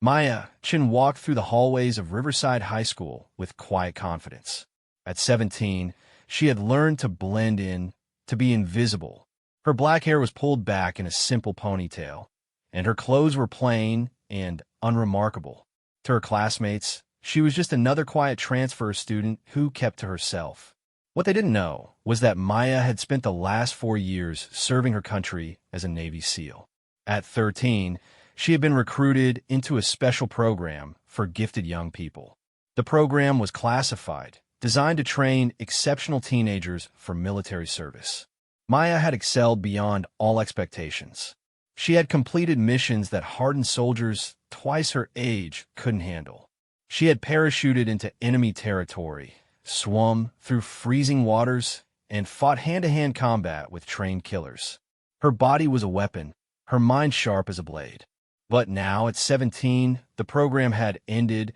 Maya Chin walked through the hallways of Riverside High School with quiet confidence. At 17, she had learned to blend in, to be invisible. Her black hair was pulled back in a simple ponytail, and her clothes were plain and unremarkable. To her classmates, she was just another quiet transfer student who kept to herself. What they didn't know was that Maya had spent the last 4 years serving her country as a Navy SEAL. At 13, she had been recruited into a special program for gifted young people. The program was classified, designed to train exceptional teenagers for military service. Maya had excelled beyond all expectations. She had completed missions that hardened soldiers twice her age couldn't handle. She had parachuted into enemy territory, swum through freezing waters, and fought hand-to-hand combat with trained killers. Her body was a weapon, her mind sharp as a blade. But now, at 17, the program had ended,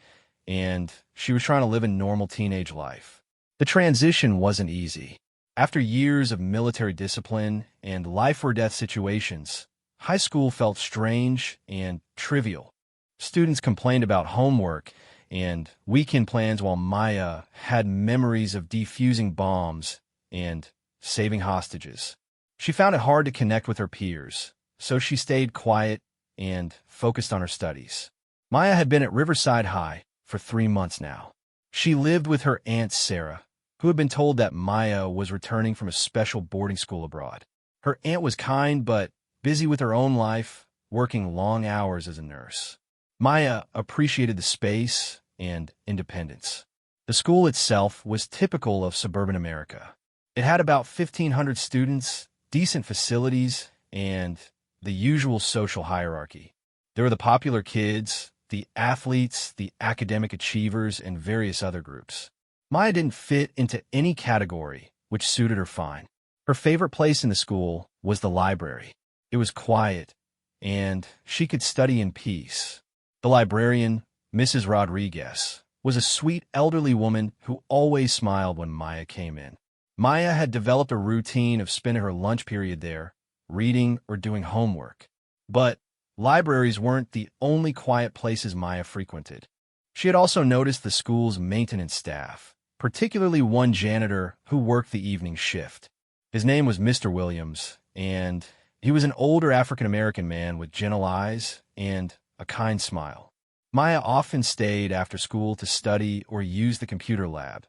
and she was trying to live a normal teenage life. The transition wasn't easy. After years of military discipline and life-or-death situations, high school felt strange and trivial. Students complained about homework and weekend plans while Maya had memories of defusing bombs and saving hostages. She found it hard to connect with her peers, so she stayed quiet and focused on her studies. Maya had been at Riverside High for 3 months now. She lived with her Aunt Sarah, who had been told that Maya was returning from a special boarding school abroad. Her aunt was kind but busy with her own life, working long hours as a nurse. Maya appreciated the space and independence. The school itself was typical of suburban America. It had about 1,500 students, decent facilities, and the usual social hierarchy. There were the popular kids, the athletes, the academic achievers, and various other groups. Maya didn't fit into any category, which suited her fine. Her favorite place in the school was the library. It was quiet, and she could study in peace. The librarian, Mrs. Rodriguez, was a sweet elderly woman who always smiled when Maya came in. Maya had developed a routine of spending her lunch period there, reading or doing homework. But libraries weren't the only quiet places Maya frequented. She had also noticed the school's maintenance staff, particularly one janitor who worked the evening shift. His name was Mr. Williams, and he was an older African-American man with gentle eyes and a kind smile. Maya often stayed after school to study or use the computer lab,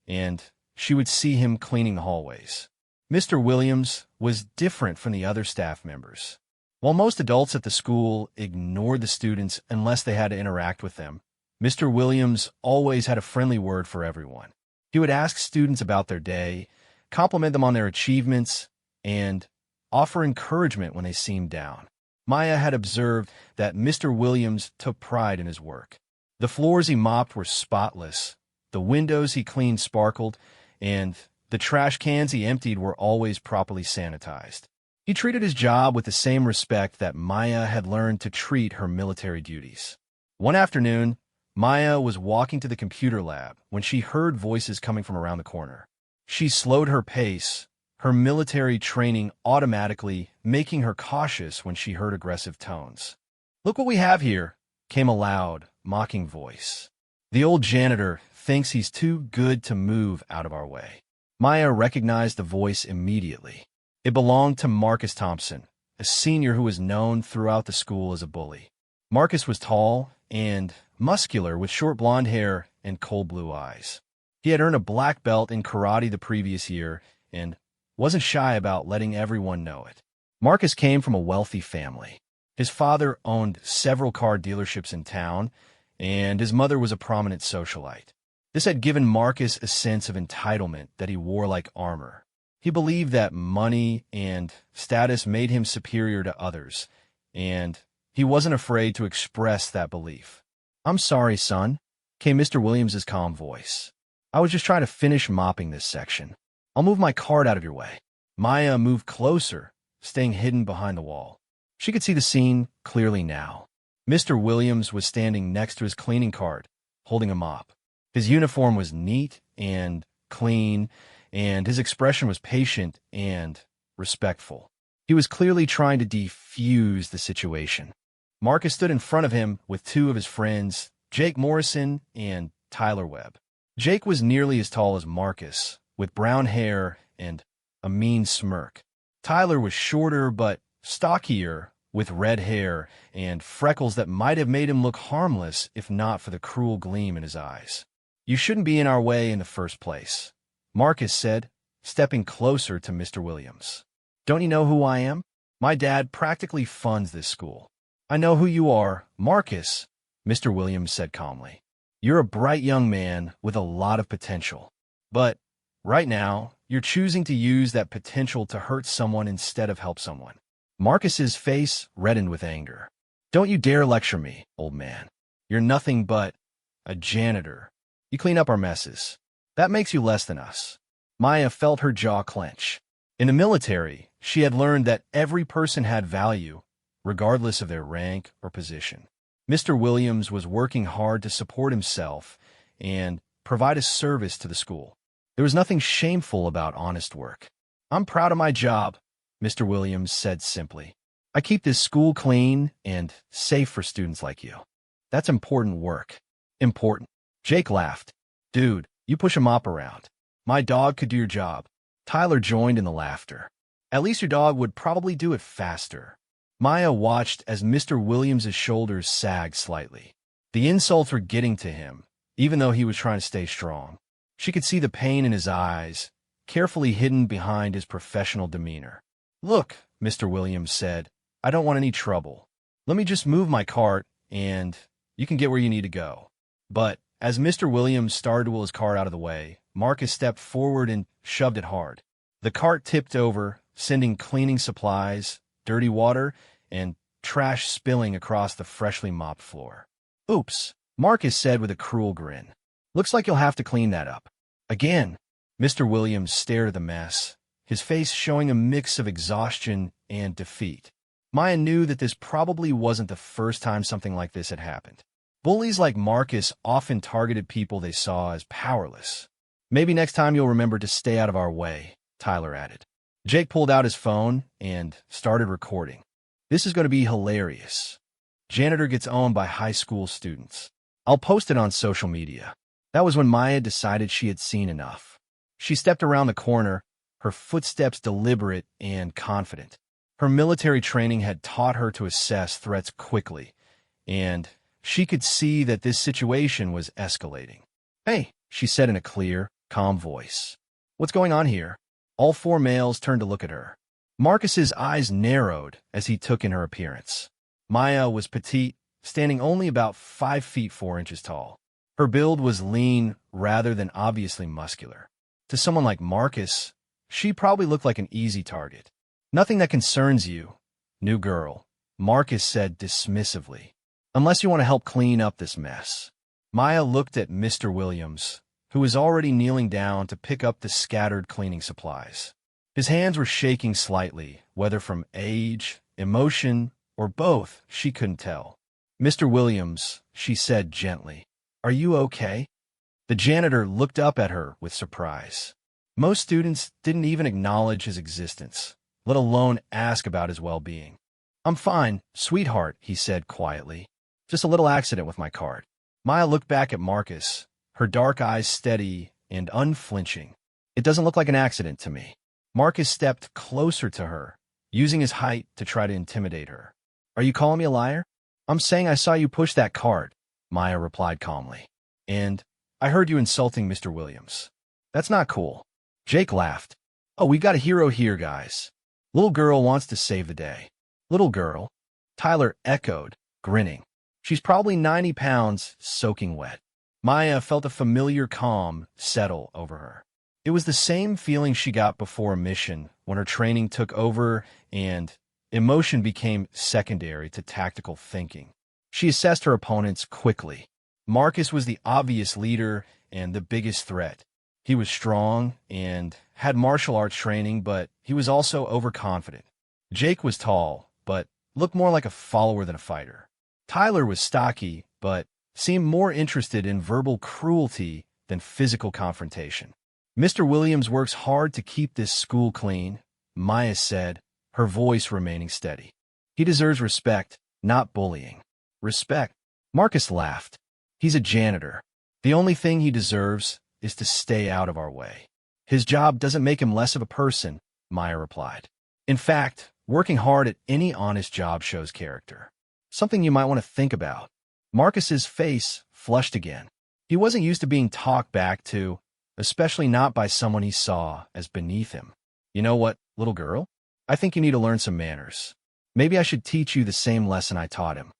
and she would see him cleaning the hallways. Mr. Williams was different from the other staff members. While most adults at the school ignored the students unless they had to interact with them, Mr. Williams always had a friendly word for everyone. He would ask students about their day, compliment them on their achievements, and offer encouragement when they seemed down. Maya had observed that Mr. Williams took pride in his work. The floors he mopped were spotless, the windows he cleaned sparkled, and the trash cans he emptied were always properly sanitized. He treated his job with the same respect that Maya had learned to treat her military duties. One afternoon, Maya was walking to the computer lab when she heard voices coming from around the corner. She slowed her pace, her military training automatically making her cautious when she heard aggressive tones. "Look what we have here," came a loud, mocking voice. "The old janitor thinks he's too good to move out of our way." Maya recognized the voice immediately. It belonged to Marcus Thompson, a senior who was known throughout the school as a bully. Marcus was tall and muscular with short blonde hair and cold blue eyes. He had earned a black belt in karate the previous year and wasn't shy about letting everyone know it. Marcus came from a wealthy family. His father owned several car dealerships in town, and his mother was a prominent socialite. This had given Marcus a sense of entitlement that he wore like armor. He believed that money and status made him superior to others, and he wasn't afraid to express that belief. "I'm sorry, son," came Mr. Williams's calm voice. "I was just trying to finish mopping this section. I'll move my cart out of your way." Maya moved closer, staying hidden behind the wall. She could see the scene clearly now. Mr. Williams was standing next to his cleaning cart, holding a mop. His uniform was neat and clean, and his expression was patient and respectful. He was clearly trying to defuse the situation. Marcus stood in front of him with two of his friends, Jake Morrison and Tyler Webb. Jake was nearly as tall as Marcus, with brown hair and a mean smirk. Tyler was shorter but stockier, with red hair and freckles that might have made him look harmless if not for the cruel gleam in his eyes. "You shouldn't be in our way in the first place," Marcus said, stepping closer to Mr. Williams. "Don't you know who I am? My dad practically funds this school." "I know who you are, Marcus," Mr. Williams said calmly. "You're a bright young man with a lot of potential. But right now, you're choosing to use that potential to hurt someone instead of help someone." Marcus's face reddened with anger. "Don't you dare lecture me, old man. You're nothing but a janitor. You clean up our messes. That makes you less than us." Maya felt her jaw clench. In the military, she had learned that every person had value, regardless of their rank or position. Mr. Williams was working hard to support himself and provide a service to the school. There was nothing shameful about honest work. "I'm proud of my job," Mr. Williams said simply. "I keep this school clean and safe for students like you. That's important work." "Important?" Jake laughed. "Dude, you push a mop around. My dog could do your job." Tyler joined in the laughter. "At least your dog would probably do it faster." Maya watched as Mr. Williams's shoulders sagged slightly. The insults were getting to him, even though he was trying to stay strong. She could see the pain in his eyes, carefully hidden behind his professional demeanor. "Look," Mr. Williams said, "I don't want any trouble. Let me just move my cart, and you can get where you need to go." But as Mr. Williams started to wheel his cart out of the way, Marcus stepped forward and shoved it hard. The cart tipped over, sending cleaning supplies, dirty water, and trash spilling across the freshly mopped floor. "Oops," Marcus said with a cruel grin. "Looks like you'll have to clean that up." "Again?" Mr. Williams stared at the mess, his face showing a mix of exhaustion and defeat. Maya knew that this probably wasn't the first time something like this had happened. Bullies like Marcus often targeted people they saw as powerless. "Maybe next time you'll remember to stay out of our way," Tyler added. Jake pulled out his phone and started recording. "This is going to be hilarious. Janitor gets owned by high school students. I'll post it on social media." That was when Maya decided she had seen enough. She stepped around the corner, her footsteps deliberate and confident. Her military training had taught her to assess threats quickly, and she could see that this situation was escalating. "Hey," she said in a clear, calm voice. "What's going on here?" All four males turned to look at her. Marcus's eyes narrowed as he took in her appearance. Maya was petite, standing only about 5 feet 4 inches tall. Her build was lean rather than obviously muscular. To someone like Marcus, she probably looked like an easy target. "Nothing that concerns you, new girl," Marcus said dismissively. "Unless you want to help clean up this mess." Maya looked at Mr. Williams, who was already kneeling down to pick up the scattered cleaning supplies. His hands were shaking slightly, whether from age, emotion, or both, she couldn't tell. "Mr. Williams," she said gently, "are you okay?" The janitor looked up at her with surprise. Most students didn't even acknowledge his existence, let alone ask about his well-being. "I'm fine, sweetheart," he said quietly. "Just a little accident with my cart." Maya looked back at Marcus, her dark eyes steady and unflinching. "It doesn't look like an accident to me." Marcus stepped closer to her, using his height to try to intimidate her. "Are you calling me a liar?" "I'm saying I saw you push that cart," Maya replied calmly. "And I heard you insulting Mr. Williams. That's not cool." Jake laughed. "Oh, we got a hero here, guys. Little girl wants to save the day." "Little girl?" Tyler echoed, grinning. "She's probably 90 pounds, soaking wet." Maya felt a familiar calm settle over her. It was the same feeling she got before a mission, when her training took over and emotion became secondary to tactical thinking. She assessed her opponents quickly. Marcus was the obvious leader and the biggest threat. He was strong and had martial arts training, but he was also overconfident. Jake was tall, but looked more like a follower than a fighter. Tyler was stocky, but seemed more interested in verbal cruelty than physical confrontation. "Mr. Williams works hard to keep this school clean," Maya said, her voice remaining steady. "He deserves respect, not bullying. Respect. Marcus laughed. He's a janitor. The only thing he deserves is to stay out of our way. His job doesn't make him less of a person, Maya replied. In fact, working hard at any honest job shows character. Something you might want to think about. Marcus's face flushed again. He wasn't used to being talked back to, especially not by someone he saw as beneath him. You know what, little girl? I think you need to learn some manners. Maybe I should teach you the same lesson I taught him.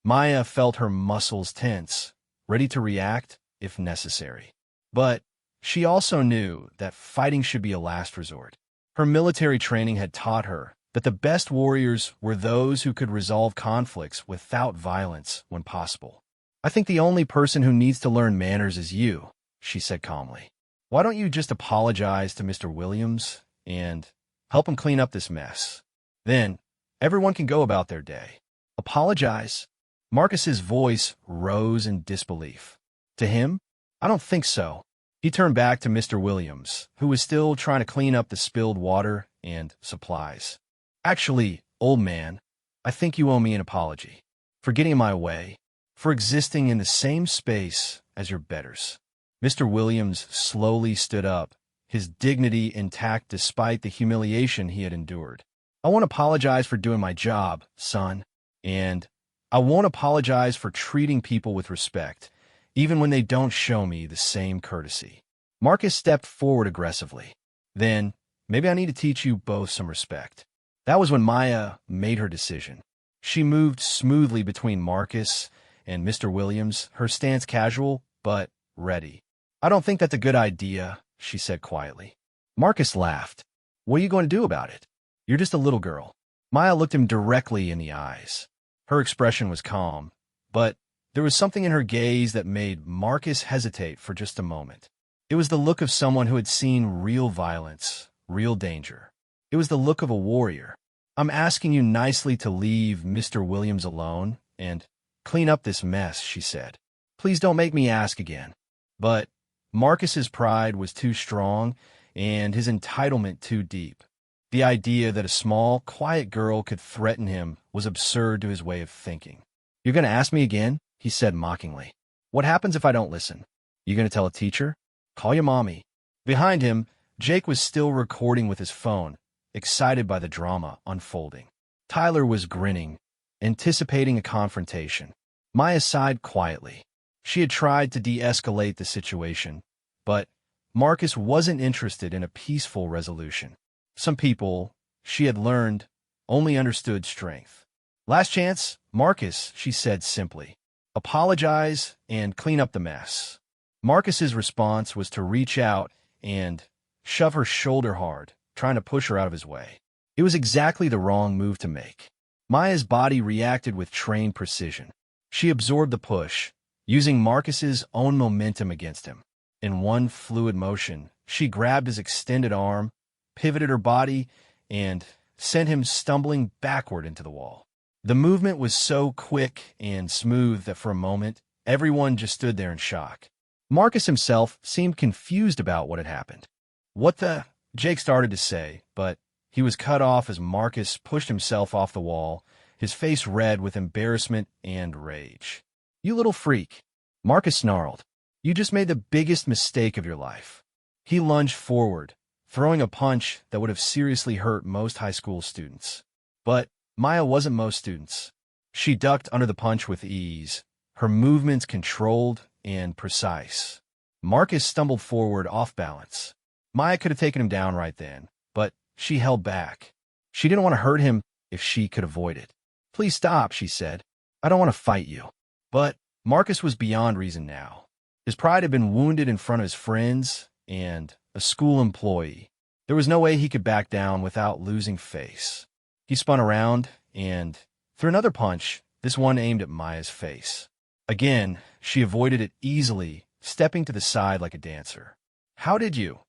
Maya felt her muscles tense, ready to react if necessary. But she also knew that fighting should be a last resort. Her military training had taught her that the best warriors were those who could resolve conflicts without violence when possible. I think the only person who needs to learn manners is you, she said calmly. Why don't you just apologize to Mr. Williams and help him clean up this mess? Then everyone can go about their day. Apologize? Marcus's voice rose in disbelief. To him? I don't think so. He turned back to Mr. Williams, who was still trying to clean up the spilled water and supplies. Actually, old man, I think you owe me an apology. For getting in my way, for existing in the same space as your betters. Mr. Williams slowly stood up, his dignity intact despite the humiliation he had endured. I won't apologize for doing my job, son, and I won't apologize for treating people with respect, even when they don't show me the same courtesy. Marcus stepped forward aggressively. Then, maybe I need to teach you both some respect. That was when Maya made her decision. She moved smoothly between Marcus and Mr. Williams, her stance casual, but ready. I don't think that's a good idea, she said quietly. Marcus laughed. What are you going to do about it? You're just a little girl. Maya looked him directly in the eyes. Her expression was calm, but there was something in her gaze that made Marcus hesitate for just a moment. It was the look of someone who had seen real violence, real danger. It was the look of a warrior. I'm asking you nicely to leave Mr. Williams alone and clean up this mess, she said. Please don't make me ask again. But Marcus's pride was too strong and his entitlement too deep. The idea that a small, quiet girl could threaten him was absurd to his way of thinking. You're going to ask me again? He said mockingly. What happens if I don't listen? You going to tell a teacher? Call your mommy. Behind him, Jake was still recording with his phone, excited by the drama unfolding. Tyler was grinning, anticipating a confrontation. Maya sighed quietly. She had tried to de-escalate the situation, but Marcus wasn't interested in a peaceful resolution. Some people, she had learned, only understood strength. Last chance, Marcus, she said simply. Apologize and clean up the mess. Marcus's response was to reach out and shove her shoulder hard, trying to push her out of his way. It was exactly the wrong move to make. Maya's body reacted with trained precision. She absorbed the push, using Marcus's own momentum against him. In one fluid motion, she grabbed his extended arm, pivoted her body, and sent him stumbling backward into the wall. The movement was so quick and smooth that for a moment, everyone just stood there in shock. Marcus himself seemed confused about what had happened. What the? Jake started to say, but he was cut off as Marcus pushed himself off the wall, his face red with embarrassment and rage. You little freak. Marcus snarled. You just made the biggest mistake of your life. He lunged forward, throwing a punch that would have seriously hurt most high school students. But Maya wasn't most students. She ducked under the punch with ease, her movements controlled and precise. Marcus stumbled forward off balance. Maya could have taken him down right then, but she held back. She didn't want to hurt him if she could avoid it. Please stop, she said. I don't want to fight you. But Marcus was beyond reason now. His pride had been wounded in front of his friends and a school employee. There was no way he could back down without losing face. He spun around and threw another punch, this one aimed at Maya's face. Again, she avoided it easily, stepping to the side like a dancer. How did you?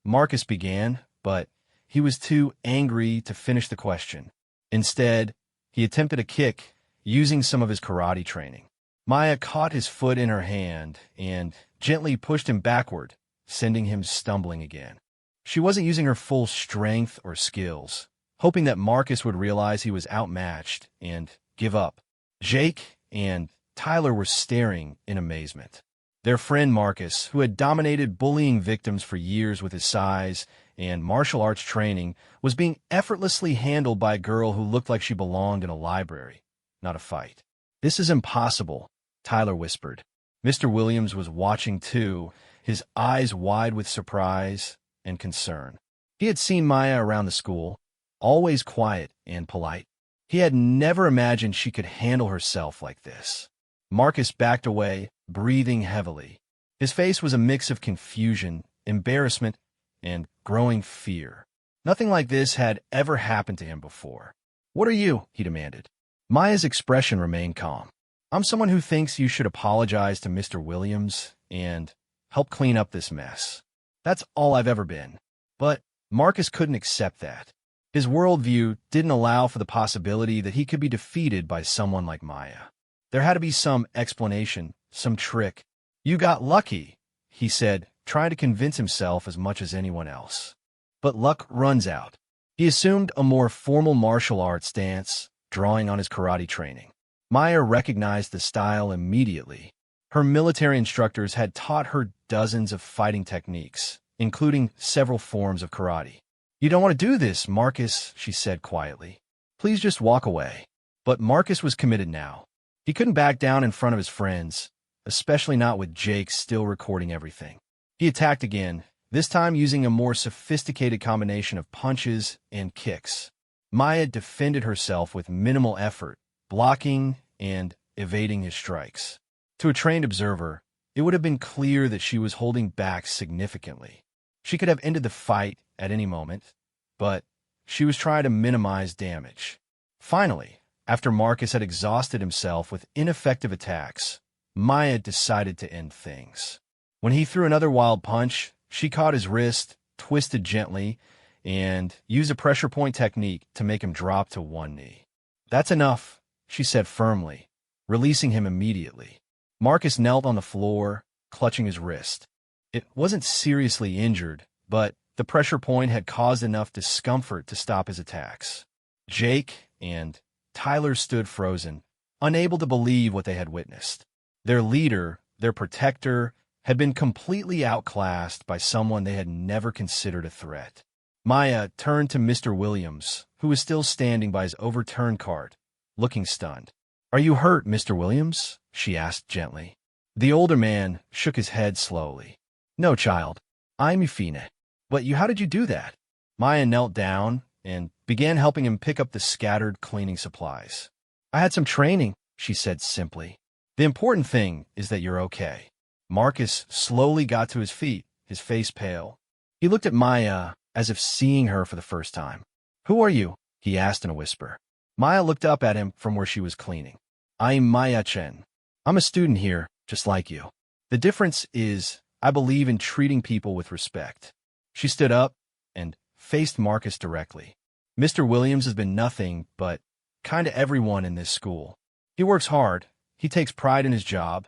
Marcus began, but he was too angry to finish the question. Instead, he attempted a kick, using some of his karate training. Maya caught his foot in her hand and gently pushed him backward, sending him stumbling again. She wasn't using her full strength or skills, hoping that Marcus would realize he was outmatched and give up. Jake and Tyler were staring in amazement. Their friend Marcus, who had dominated bullying victims for years with his size and martial arts training, was being effortlessly handled by a girl who looked like she belonged in a library, not a fight. "This is impossible," Tyler whispered. Mr. Williams was watching too, his eyes wide with surprise and concern. He had seen Maya around the school, always quiet and polite. He had never imagined she could handle herself like this. Marcus backed away, breathing heavily. His face was a mix of confusion, embarrassment, and growing fear. Nothing like this had ever happened to him before. "What are you?" he demanded. Maya's expression remained calm. "I'm someone who thinks you should apologize to Mr. Williams and help clean up this mess. That's all I've ever been." But Marcus couldn't accept that. His worldview didn't allow for the possibility that he could be defeated by someone like Maya. There had to be some explanation, some trick. "You got lucky," he said, trying to convince himself as much as anyone else. But luck runs out. He assumed a more formal martial arts stance, drawing on his karate training. Maya recognized the style immediately. Her military instructors had taught her dozens of fighting techniques, including several forms of karate. "You don't want to do this, Marcus," she said quietly. "Please just walk away." But Marcus was committed now. He couldn't back down in front of his friends, especially not with Jake still recording everything. He attacked again, this time using a more sophisticated combination of punches and kicks. Maya defended herself with minimal effort, blocking and evading his strikes. To a trained observer, it would have been clear that she was holding back significantly. She could have ended the fight at any moment, but she was trying to minimize damage. Finally, after Marcus had exhausted himself with ineffective attacks, Maya decided to end things. When he threw another wild punch, she caught his wrist, twisted gently, and used a pressure point technique to make him drop to one knee. "That's enough," she said firmly, releasing him immediately. Marcus knelt on the floor, clutching his wrist. It wasn't seriously injured, but the pressure point had caused enough discomfort to stop his attacks. Jake and Tyler stood frozen, unable to believe what they had witnessed. Their leader, their protector, had been completely outclassed by someone they had never considered a threat. Maya turned to Mr. Williams, who was still standing by his overturned cart, looking stunned. "Are you hurt, Mr. Williams?" she asked gently. The older man shook his head slowly. "No, child. I'm fine. But how did you do that?" Maya knelt down and began helping him pick up the scattered cleaning supplies. "I had some training," she said simply. "The important thing is that you're okay." Marcus slowly got to his feet, his face pale. He looked at Maya as if seeing her for the first time. "Who are you?" he asked in a whisper. Maya looked up at him from where she was cleaning. "I'm Maya Chen. I'm a student here, just like you. The difference is I believe in treating people with respect." She stood up and faced Marcus directly. "Mr. Williams has been nothing but kind to everyone in this school. He works hard, he takes pride in his job,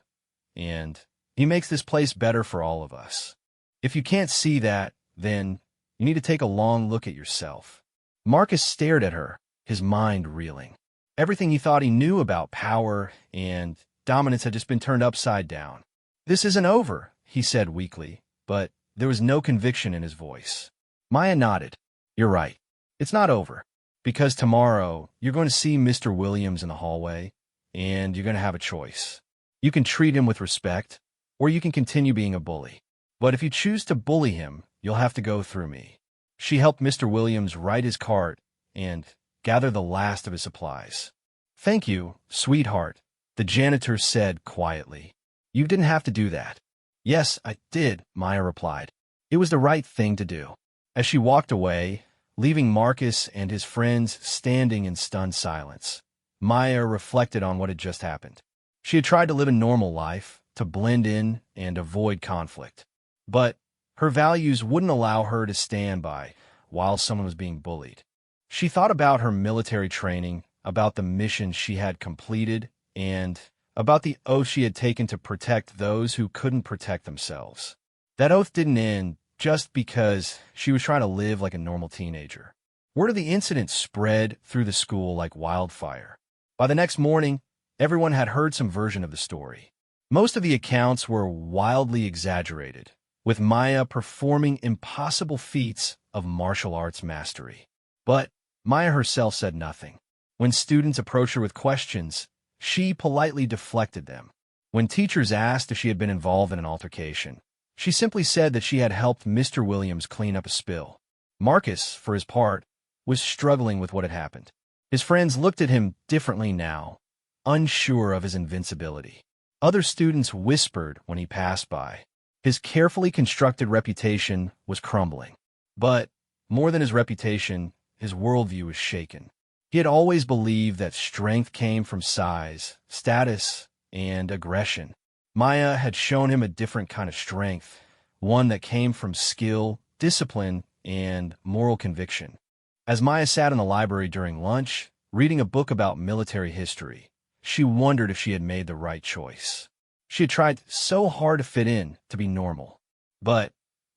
and he makes this place better for all of us. If you can't see that, then you need to take a long look at yourself." Marcus stared at her, his mind reeling. Everything he thought he knew about power and dominance had just been turned upside down. "This isn't over," he said weakly, but there was no conviction in his voice. Maya nodded. "You're right. It's not over. Because tomorrow, you're going to see Mr. Williams in the hallway, and you're going to have a choice. You can treat him with respect, or you can continue being a bully. But if you choose to bully him, you'll have to go through me." She helped Mr. Williams right his cart and gather the last of his supplies. "Thank you, sweetheart," the janitor said quietly. "You didn't have to do that." "Yes, I did," Maya replied. "It was the right thing to do." As she walked away, leaving Marcus and his friends standing in stunned silence, Maya reflected on what had just happened. She had tried to live a normal life, to blend in and avoid conflict. But her values wouldn't allow her to stand by while someone was being bullied. She thought about her military training, about the mission she had completed, and about the oath she had taken to protect those who couldn't protect themselves. That oath didn't end just because she was trying to live like a normal teenager. Word of the incident spread through the school like wildfire. By the next morning, Everyone had heard some version of the story. Most of the accounts were wildly exaggerated, with Maya performing impossible feats of martial arts mastery. But Maya herself said nothing. When students approached her with questions, she politely deflected them. When teachers asked if she had been involved in an altercation, she simply said that she had helped Mr. Williams clean up a spill. Marcus, for his part, was struggling with what had happened. His friends looked at him differently now, unsure of his invincibility. Other students whispered when he passed by. His carefully constructed reputation was crumbling. But more than his reputation, his worldview was shaken. He had always believed that strength came from size, status, and aggression. Maya had shown him a different kind of strength, one that came from skill, discipline, and moral conviction. As Maya sat in the library during lunch, reading a book about military history, she wondered if she had made the right choice. She had tried so hard to fit in, to be normal. But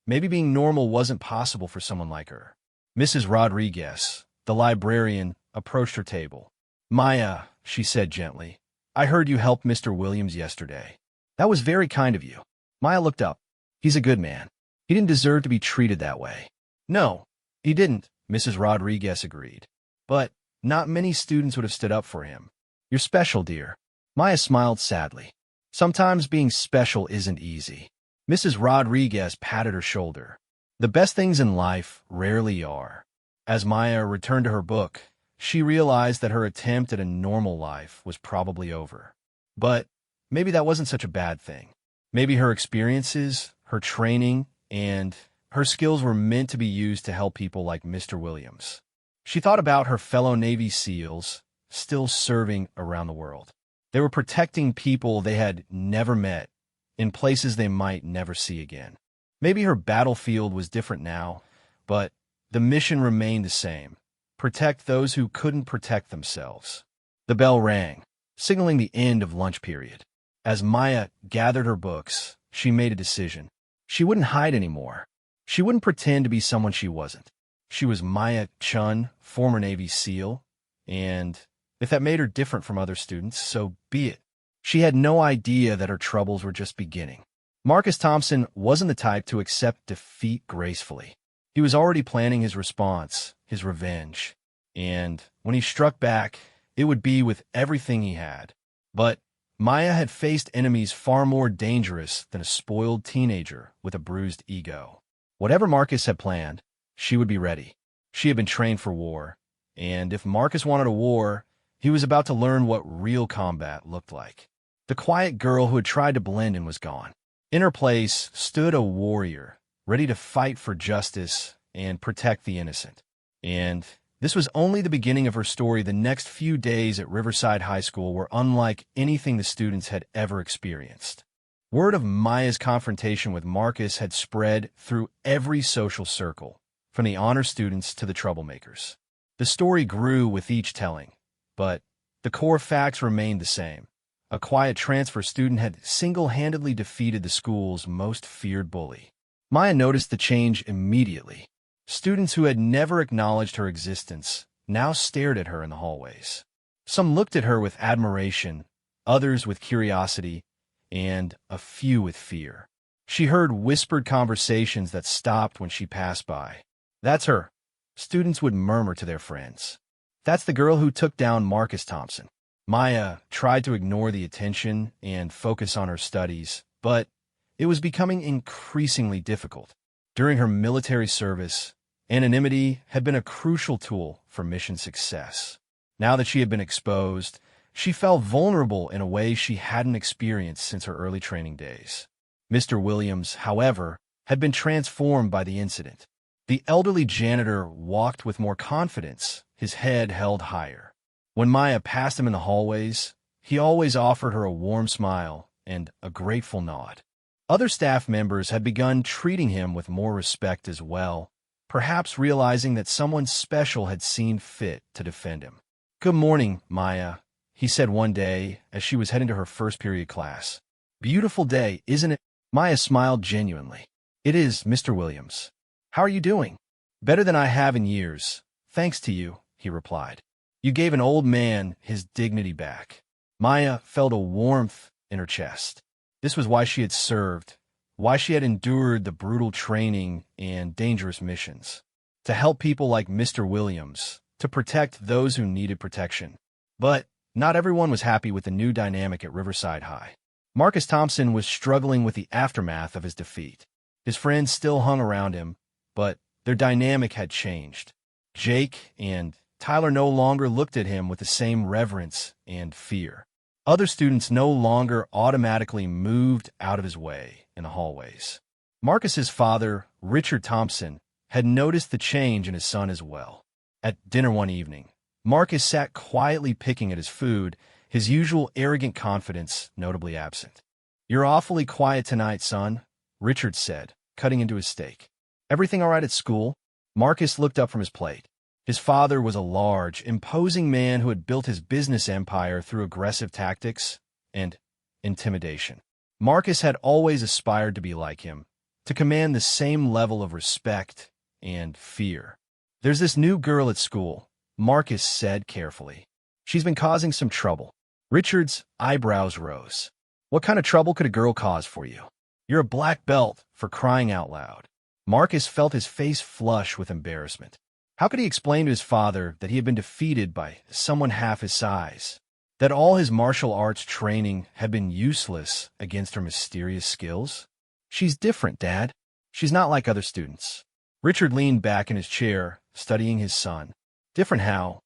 maybe being normal wasn't possible for someone like her. Mrs. Rodriguez, the librarian, approached her table. "Maya," she said gently, "I heard you helped Mr. Williams yesterday. That was very kind of you." Maya looked up. "He's a good man. He didn't deserve to be treated that way." "No, he didn't," Mrs. Rodriguez agreed. "But not many students would have stood up for him. You're special, dear." Maya smiled sadly. "Sometimes being special isn't easy." Mrs. Rodriguez patted her shoulder. "The best things in life rarely are." As Maya returned to her book, she realized that her attempt at a normal life was probably over. But maybe that wasn't such a bad thing. Maybe her experiences, her training, and her skills were meant to be used to help people like Mr. Williams. She thought about her fellow Navy SEALs still serving around the world. They were protecting people they had never met in places they might never see again. Maybe her battlefield was different now, but the mission remained the same: protect those who couldn't protect themselves. The bell rang, signaling the end of lunch period. As Maya gathered her books, she made a decision. She wouldn't hide anymore. She wouldn't pretend to be someone she wasn't. She was Maya Chun, former Navy SEAL, and if that made her different from other students, so be it. She had no idea that her troubles were just beginning. Marcus Thompson wasn't the type to accept defeat gracefully. He was already planning his response, his revenge, and when he struck back, it would be with everything he had. But Maya had faced enemies far more dangerous than a spoiled teenager with a bruised ego. Whatever Marcus had planned, she would be ready. She had been trained for war, and if Marcus wanted a war, he was about to learn what real combat looked like. The quiet girl who had tried to blend in was gone. In her place stood a warrior, ready to fight for justice and protect the innocent. And this was only the beginning of her story. The next few days at Riverside High School were unlike anything the students had ever experienced. Word of Maya's confrontation with Marcus had spread through every social circle, from the honor students to the troublemakers. The story grew with each telling, but the core facts remained the same. A quiet transfer student had single-handedly defeated the school's most feared bully. Maya noticed the change immediately. Students who had never acknowledged her existence now stared at her in the hallways. Some looked at her with admiration, others with curiosity, and a few with fear. She heard whispered conversations that stopped when she passed by. "That's her," students would murmur to their friends. "That's the girl who took down Marcus Thompson." Maya tried to ignore the attention and focus on her studies, but it was becoming increasingly difficult. During her military service, anonymity had been a crucial tool for mission success. Now that she had been exposed, she felt vulnerable in a way she hadn't experienced since her early training days. Mr. Williams, however, had been transformed by the incident. The elderly janitor walked with more confidence, his head held higher. When Maya passed him in the hallways, he always offered her a warm smile and a grateful nod. Other staff members had begun treating him with more respect as well, perhaps realizing that someone special had seen fit to defend him. "Good morning, Maya," he said one day as she was heading to her first period class. "Beautiful day, isn't it?" Maya smiled genuinely. "It is, Mr. Williams. How are you doing?" "Better than I have in years, thanks to you," he replied. "You gave an old man his dignity back." Maya felt a warmth in her chest. This was why she had served, why she had endured the brutal training and dangerous missions. To help people like Mr. Williams, to protect those who needed protection. But not everyone was happy with the new dynamic at Riverside High. Marcus Thompson was struggling with the aftermath of his defeat. His friends still hung around him, but their dynamic had changed. Jake and Tyler no longer looked at him with the same reverence and fear. Other students no longer automatically moved out of his way in the hallways. Marcus's father, Richard Thompson, had noticed the change in his son as well. At dinner one evening, Marcus sat quietly picking at his food, his usual arrogant confidence notably absent. "You're awfully quiet tonight, son," Richard said, cutting into his steak. "Everything all right at school?" Marcus looked up from his plate. His father was a large, imposing man who had built his business empire through aggressive tactics and intimidation. Marcus had always aspired to be like him, to command the same level of respect and fear. "There's this new girl at school," Marcus said carefully. "She's been causing some trouble." Richard's eyebrows rose. "What kind of trouble could a girl cause for you? You're a black belt, for crying out loud." Marcus felt his face flush with embarrassment. How could he explain to his father that he had been defeated by someone half his size? That all his martial arts training had been useless against her mysterious skills? "She's different, Dad. She's not like other students." Richard leaned back in his chair, studying his son. "Different how?"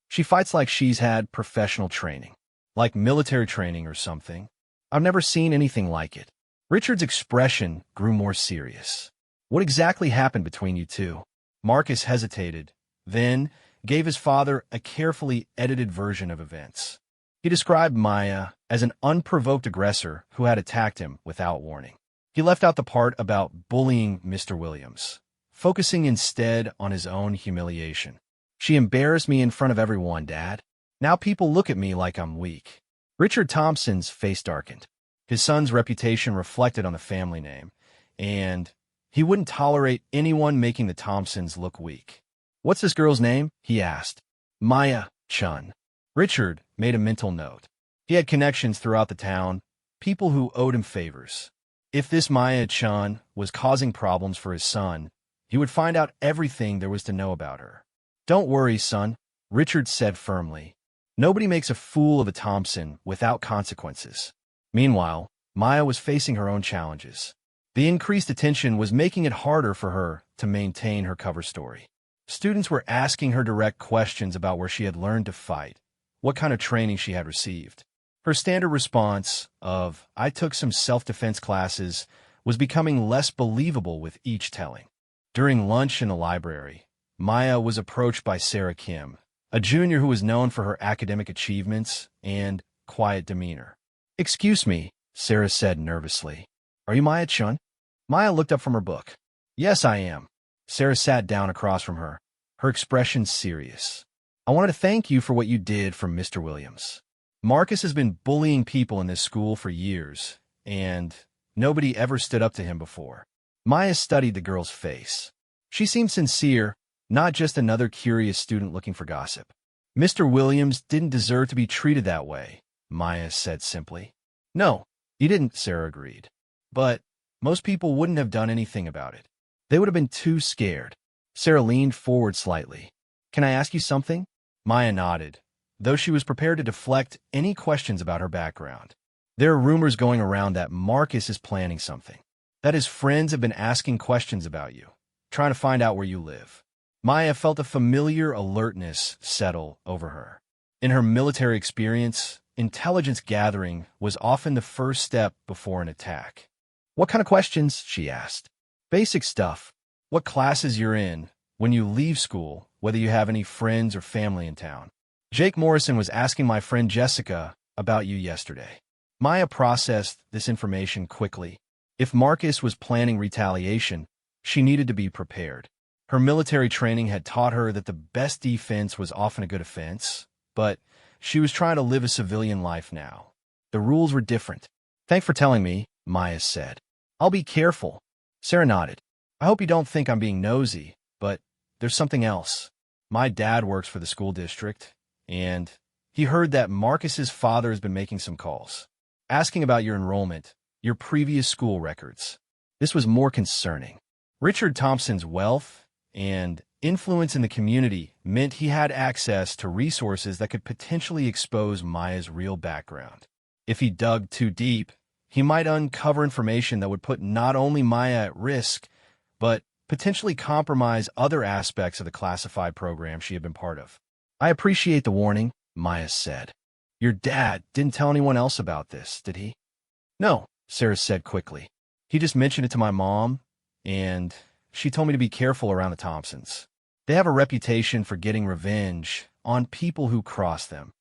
"She fights like she's had professional training. Like military training or something. I've never seen anything like it." Richard's expression grew more serious. "What exactly happened between you two?" Marcus hesitated, then gave his father a carefully edited version of events. He described Maya as an unprovoked aggressor who had attacked him without warning. He left out the part about bullying Mr. Williams, focusing instead on his own humiliation. "She embarrassed me in front of everyone, Dad. Now people look at me like I'm weak." Richard Thompson's face darkened. His son's reputation reflected on the family name, and he wouldn't tolerate anyone making the Thompsons look weak. "What's this girl's name?" he asked. "Maya Chun." Richard made a mental note. He had connections throughout the town, people who owed him favors. If this Maya Chun was causing problems for his son, he would find out everything there was to know about her. "Don't worry, son," Richard said firmly. "Nobody makes a fool of a Thompson without consequences." Meanwhile, Maya was facing her own challenges. The increased attention was making it harder for her to maintain her cover story. Students were asking her direct questions about where she had learned to fight, what kind of training she had received. Her standard response of, "I took some self-defense classes," was becoming less believable with each telling. During lunch in the library, Maya was approached by Sarah Kim, a junior who was known for her academic achievements and quiet demeanor. "Excuse me," Sarah said nervously. "Are you Maya Chun?" Maya looked up from her book. "Yes, I am." Sarah sat down across from her, her expression serious. "I wanted to thank you for what you did for Mr. Williams. Marcus has been bullying people in this school for years, and nobody ever stood up to him before." Maya studied the girl's face. She seemed sincere, not just another curious student looking for gossip. "Mr. Williams didn't deserve to be treated that way," Maya said simply. "No, he didn't," Sarah agreed. "But most people wouldn't have done anything about it. They would have been too scared." Sarah leaned forward slightly. "Can I ask you something?" Maya nodded, though she was prepared to deflect any questions about her background. "There are rumors going around that Marcus is planning something, that his friends have been asking questions about you, trying to find out where you live." Maya felt a familiar alertness settle over her. In her military experience, intelligence gathering was often the first step before an attack. "What kind of questions?" she asked. "Basic stuff. What classes you're in, when you leave school, whether you have any friends or family in town. Jake Morrison was asking my friend Jessica about you yesterday." Maya processed this information quickly. If Marcus was planning retaliation, she needed to be prepared. Her military training had taught her that the best defense was often a good offense, but she was trying to live a civilian life now. The rules were different. "Thanks for telling me," Maya said. "I'll be careful." Sarah nodded. "I hope you don't think I'm being nosy, but there's something else. My dad works for the school district, and He heard that Marcus's father has been making some calls, asking about your enrollment, your previous school records. This was more concerning. Richard Thompson's wealth and influence in the community meant he had access to resources that could potentially expose Maya's real background. If he dug too deep, he might uncover information that would put not only Maya at risk, but potentially compromise other aspects of the classified program she had been part of. I appreciate the warning, Maya said. Your dad didn't tell anyone else about this, did he? No, Sarah said quickly. He just mentioned it to my mom, and she told me to be careful around the Thompsons. They have a reputation for getting revenge on people who cross them.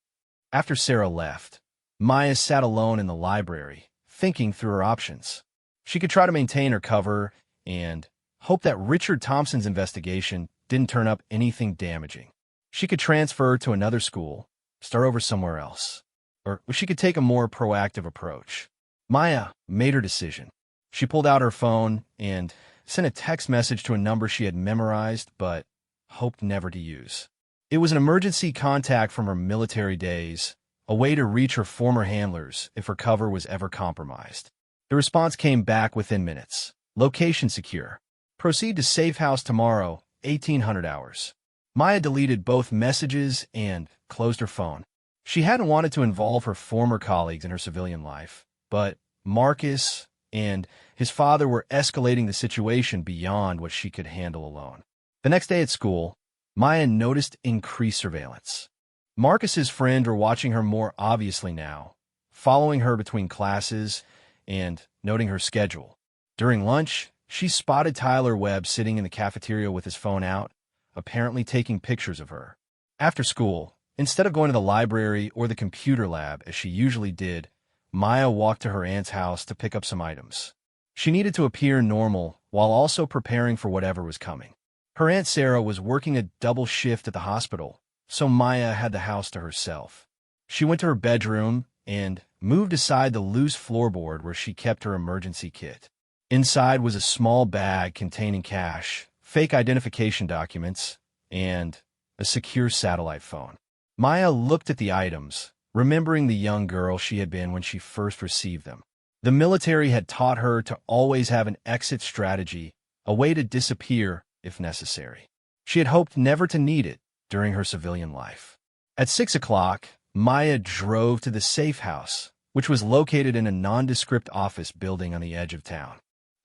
After Sarah left, Maya sat alone in the library, thinking through her options. She could try to maintain her cover and hope that Richard Thompson's investigation didn't turn up anything damaging. She could transfer to another school, start over somewhere else, or she could take a more proactive approach. Maya made her decision. She pulled out her phone and sent a text message to a number she had memorized but hoped never to use. It was an emergency contact from her military days, a way to reach her former handlers if her cover was ever compromised. The response came back within minutes. Location secure. Proceed to safe house tomorrow, 1800 hours. Maya deleted both messages and closed her phone. She hadn't wanted to involve her former colleagues in her civilian life, but Marcus and his father were escalating the situation beyond what she could handle alone. The next day at school, Maya noticed increased surveillance. Marcus's friends were watching her more obviously now, following her between classes and noting her schedule. During lunch, she spotted Tyler Webb sitting in the cafeteria with his phone out, apparently taking pictures of her. After school, instead of going to the library or the computer lab as she usually did, Maya walked to her aunt's house to pick up some items. She needed to appear normal while also preparing for whatever was coming. Her Aunt Sarah was working a double shift at the hospital, so Maya had the house to herself. She went to her bedroom and moved aside the loose floorboard where she kept her emergency kit. Inside was a small bag containing cash, fake identification documents, and a secure satellite phone. Maya looked at the items, remembering the young girl she had been when she first received them. The military had taught her to always have an exit strategy, a way to disappear if necessary. She had hoped never to need it during her civilian life. At 6 o'clock, Maya drove to the safe house, which was located in a nondescript office building on the edge of town.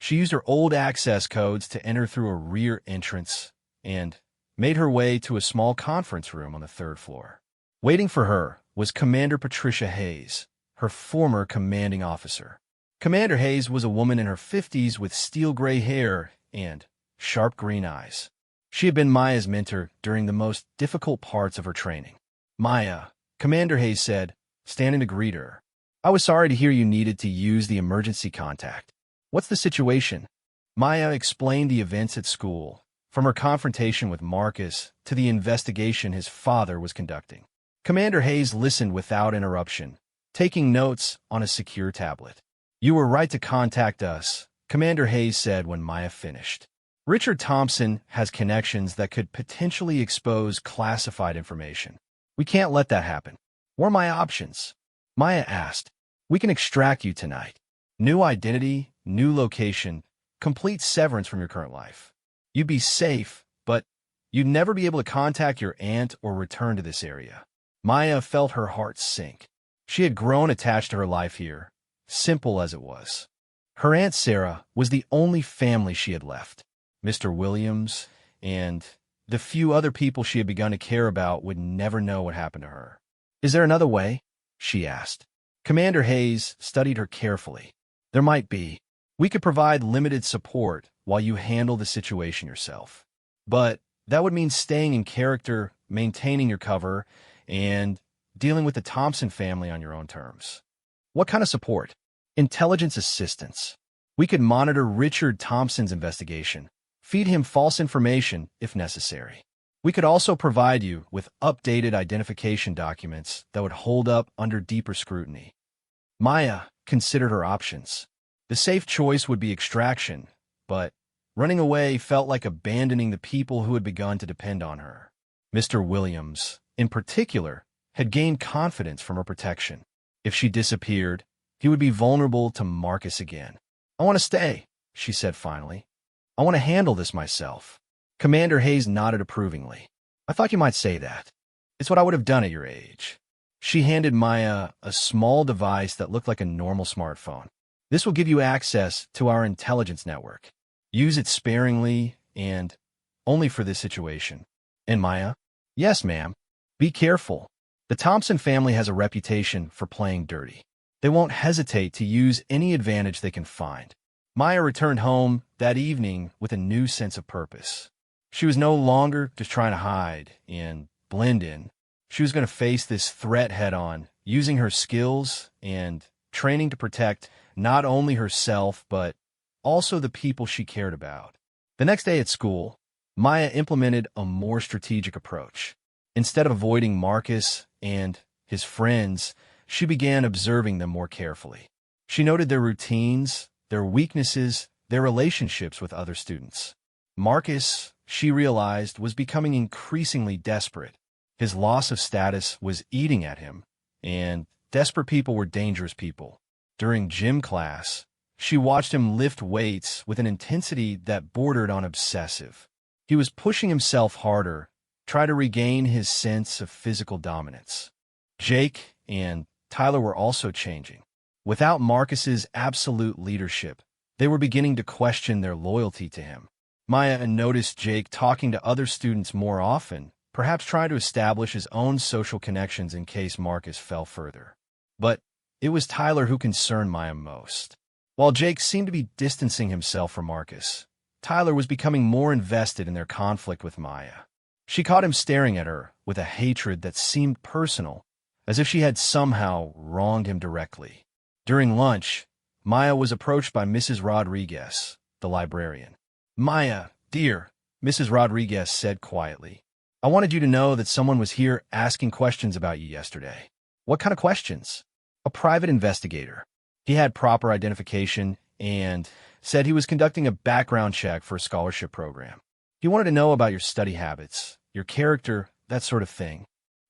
She used her old access codes to enter through a rear entrance and made her way to a small conference room on the third floor. Waiting for her was Commander Patricia Hayes, her former commanding officer. Commander Hayes was a woman in her 50s with steel gray hair and sharp green eyes. She had been Maya's mentor during the most difficult parts of her training. Maya, Commander Hayes said, standing to greet her. I was sorry to hear you needed to use the emergency contact. What's the situation? Maya explained the events at school, from her confrontation with Marcus to the investigation his father was conducting. Commander Hayes listened without interruption, taking notes on a secure tablet. You were right to contact us, Commander Hayes said when Maya finished. Richard Thompson has connections that could potentially expose classified information. We can't let that happen. What are my options? Maya asked. We can extract you tonight. New identity, new location, complete severance from your current life. You'd be safe, but you'd never be able to contact your aunt or return to this area. Maya felt her heart sink. She had grown attached to her life here, simple as it was. Her Aunt Sarah was the only family she had left. Mr. Williams and the few other people she had begun to care about would never know what happened to her. Is there another way? She asked. Commander Hayes studied her carefully. There might be. We could provide limited support while you handle the situation yourself. But that would mean staying in character, maintaining your cover, and dealing with the Thompson family on your own terms. What kind of support? Intelligence assistance. We could monitor Richard Thompson's investigation, feed him false information if necessary. We could also provide you with updated identification documents that would hold up under deeper scrutiny. Maya considered her options. The safe choice would be extraction, but running away felt like abandoning the people who had begun to depend on her. Mr. Williams, in particular, had gained confidence from her protection. If she disappeared, he would be vulnerable to Marcus again. "I want to stay," she said finally. "I want to handle this myself." Commander Hayes nodded approvingly. "I thought you might say that. It's what I would have done at your age." She handed Maya a small device that looked like a normal smartphone. "This will give you access to our intelligence network. Use it sparingly and only for this situation." "And Maya?" "Yes, ma'am. Be careful. The Thompson family has a reputation for playing dirty. They won't hesitate to use any advantage they can find." Maya returned home that evening with a new sense of purpose. She was no longer just trying to hide and blend in. She was going to face this threat head-on, using her skills and training to protect not only herself, but also the people she cared about. The next day at school, Maya implemented a more strategic approach. Instead of avoiding Marcus and his friends, she began observing them more carefully. She noted their routines, their weaknesses, their relationships with other students. Marcus, she realized, was becoming increasingly desperate. His loss of status was eating at him, and desperate people were dangerous people. During gym class, she watched him lift weights with an intensity that bordered on obsessive. He was pushing himself harder, trying to regain his sense of physical dominance. Jake and Tyler were also changing. Without Marcus's absolute leadership, they were beginning to question their loyalty to him. Maya noticed Jake talking to other students more often, perhaps trying to establish his own social connections in case Marcus fell further. But it was Tyler who concerned Maya most. While Jake seemed to be distancing himself from Marcus, Tyler was becoming more invested in their conflict with Maya. She caught him staring at her with a hatred that seemed personal, as if she had somehow wronged him directly. During lunch, Maya was approached by Mrs. Rodriguez, the librarian. "Maya, dear," Mrs. Rodriguez said quietly, "I wanted you to know that someone was here asking questions about you yesterday." "What kind of questions?" "A private investigator. He had proper identification and said he was conducting a background check for a scholarship program. He wanted to know about your study habits, your character, that sort of thing."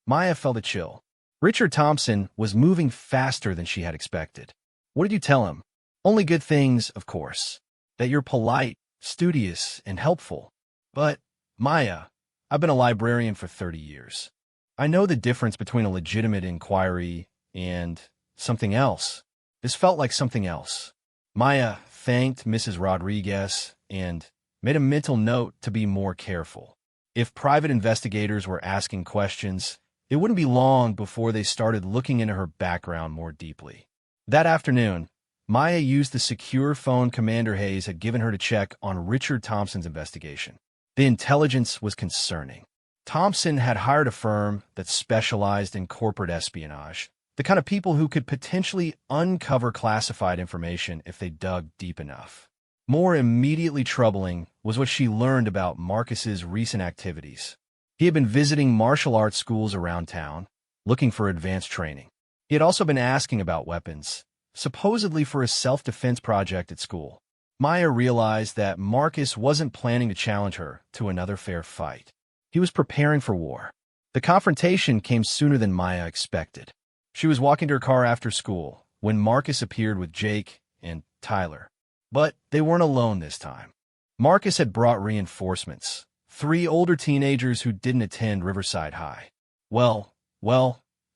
Maya felt a chill. Richard Thompson was moving faster than she had expected. "What did you tell him?" "Only good things, of course. That you're polite, studious, and helpful. But, Maya, I've been a librarian for 30 years. I know the difference between a legitimate inquiry and something else. This felt like something else." Maya thanked Mrs. Rodriguez and made a mental note to be more careful. If private investigators were asking questions, it wouldn't be long before they started looking into her background more deeply. That afternoon, Maya used the secure phone Commander Hayes had given her to check on Richard Thompson's investigation. The intelligence was concerning. Thompson had hired a firm that specialized in corporate espionage, the kind of people who could potentially uncover classified information if they dug deep enough. More immediately troubling was what she learned about Marcus's recent activities. He had been visiting martial arts schools around town, looking for advanced training. He had also been asking about weapons, supposedly for a self-defense project at school. Maya realized that Marcus wasn't planning to challenge her to another fair fight. He was preparing for war. The confrontation came sooner than Maya expected. She was walking to her car after school when Marcus appeared with Jake and Tyler. But they weren't alone this time. Marcus had brought reinforcements, 3 older teenagers who didn't attend Riverside High. Well,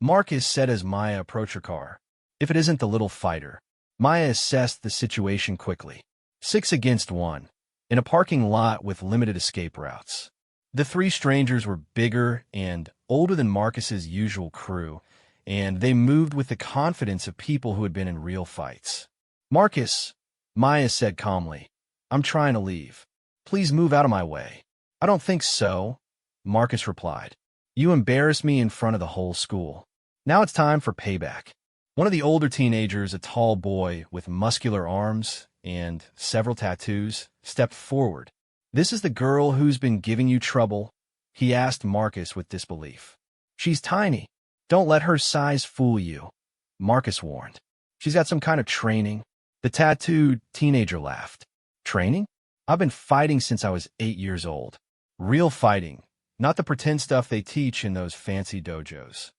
Marcus said as Maya approached her car. "If it isn't the little fighter." Maya assessed the situation quickly. 6 against 1, in a parking lot with limited escape routes. The 3 strangers were bigger and older than Marcus's usual crew, and they moved with the confidence of people who had been in real fights. "Marcus," Maya said calmly, "I'm trying to leave. Please move out of my way." "I don't think so," Marcus replied. "You embarrassed me in front of the whole school. Now it's time for payback." One of the older teenagers, a tall boy with muscular arms and several tattoos, stepped forward. "This is the girl who's been giving you trouble?" he asked Marcus with disbelief. "She's tiny. Don't let her size fool you," Marcus warned. "She's got some kind of training." The tattooed teenager laughed. "Training? I've been fighting since I was 8 years old. Real fighting, not the pretend stuff they teach in those fancy dojos."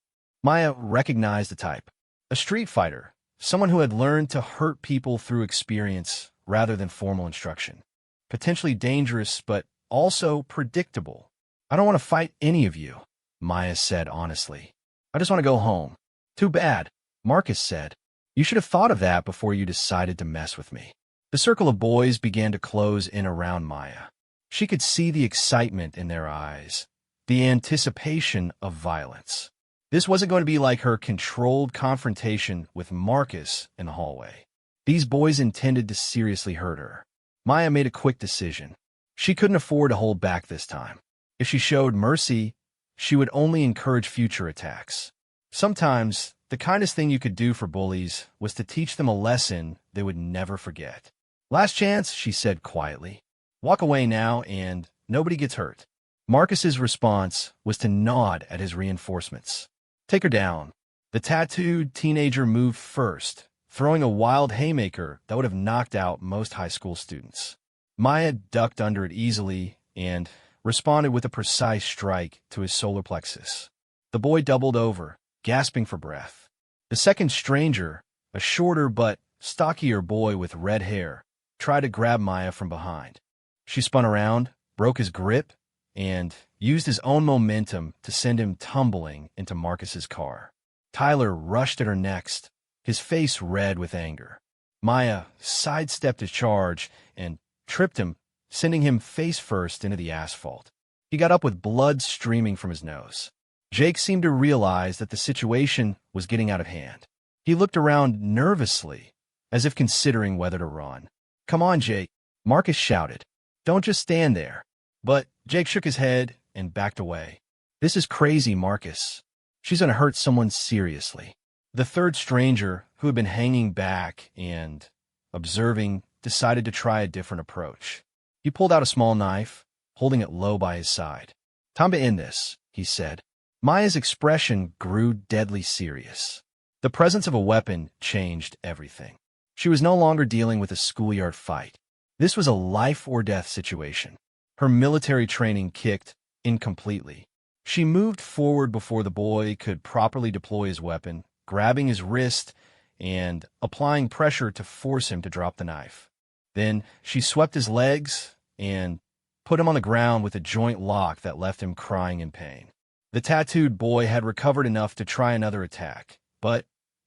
Maya recognized the type. A street fighter, someone who had learned to hurt people through experience rather than formal instruction. Potentially dangerous, but also predictable. I don't want to fight any of you, Maya said honestly. I just want to go home. Too bad, Marcus said. You should have thought of that before you decided to mess with me. The circle of boys began to close in around Maya. She could see the excitement in their eyes, the anticipation of violence. This wasn't going to be like her controlled confrontation with Marcus in the hallway. These boys intended to seriously hurt her. Maya made a quick decision. She couldn't afford to hold back this time. If she showed mercy, she would only encourage future attacks. Sometimes, the kindest thing you could do for bullies was to teach them a lesson they would never forget. Last chance, she said quietly. Walk away now and nobody gets hurt. Marcus's response was to nod at his reinforcements. Take her down. The tattooed teenager moved first, throwing a wild haymaker that would have knocked out most high school students. Maya ducked under it easily and responded with a precise strike to his solar plexus. The boy doubled over, gasping for breath. The second stranger, a shorter but stockier boy with red hair, tried to grab Maya from behind. She spun around, broke his grip, and used his own momentum to send him tumbling into Marcus's car. Tyler rushed at her next, his face red with anger. Maya sidestepped his charge and tripped him, sending him face first into the asphalt. He got up with blood streaming from his nose. Jake seemed to realize that the situation was getting out of hand. He looked around nervously, as if considering whether to run. Come on, Jake, Marcus shouted. Don't just stand there. But Jake shook his head and backed away. This is crazy, Marcus. She's going to hurt someone seriously. The third stranger, who had been hanging back and observing, decided to try a different approach. He pulled out a small knife, holding it low by his side. Time to end this, he said. Maya's expression grew deadly serious. The presence of a weapon changed everything. She was no longer dealing with a schoolyard fight. This was a life-or-death situation. Her military training kicked in completely. She moved forward before the boy could properly deploy his weapon, grabbing his wrist and applying pressure to force him to drop the knife. Then she swept his legs and put him on the ground with a joint lock that left him crying in pain. The tattooed boy had recovered enough to try another attack, but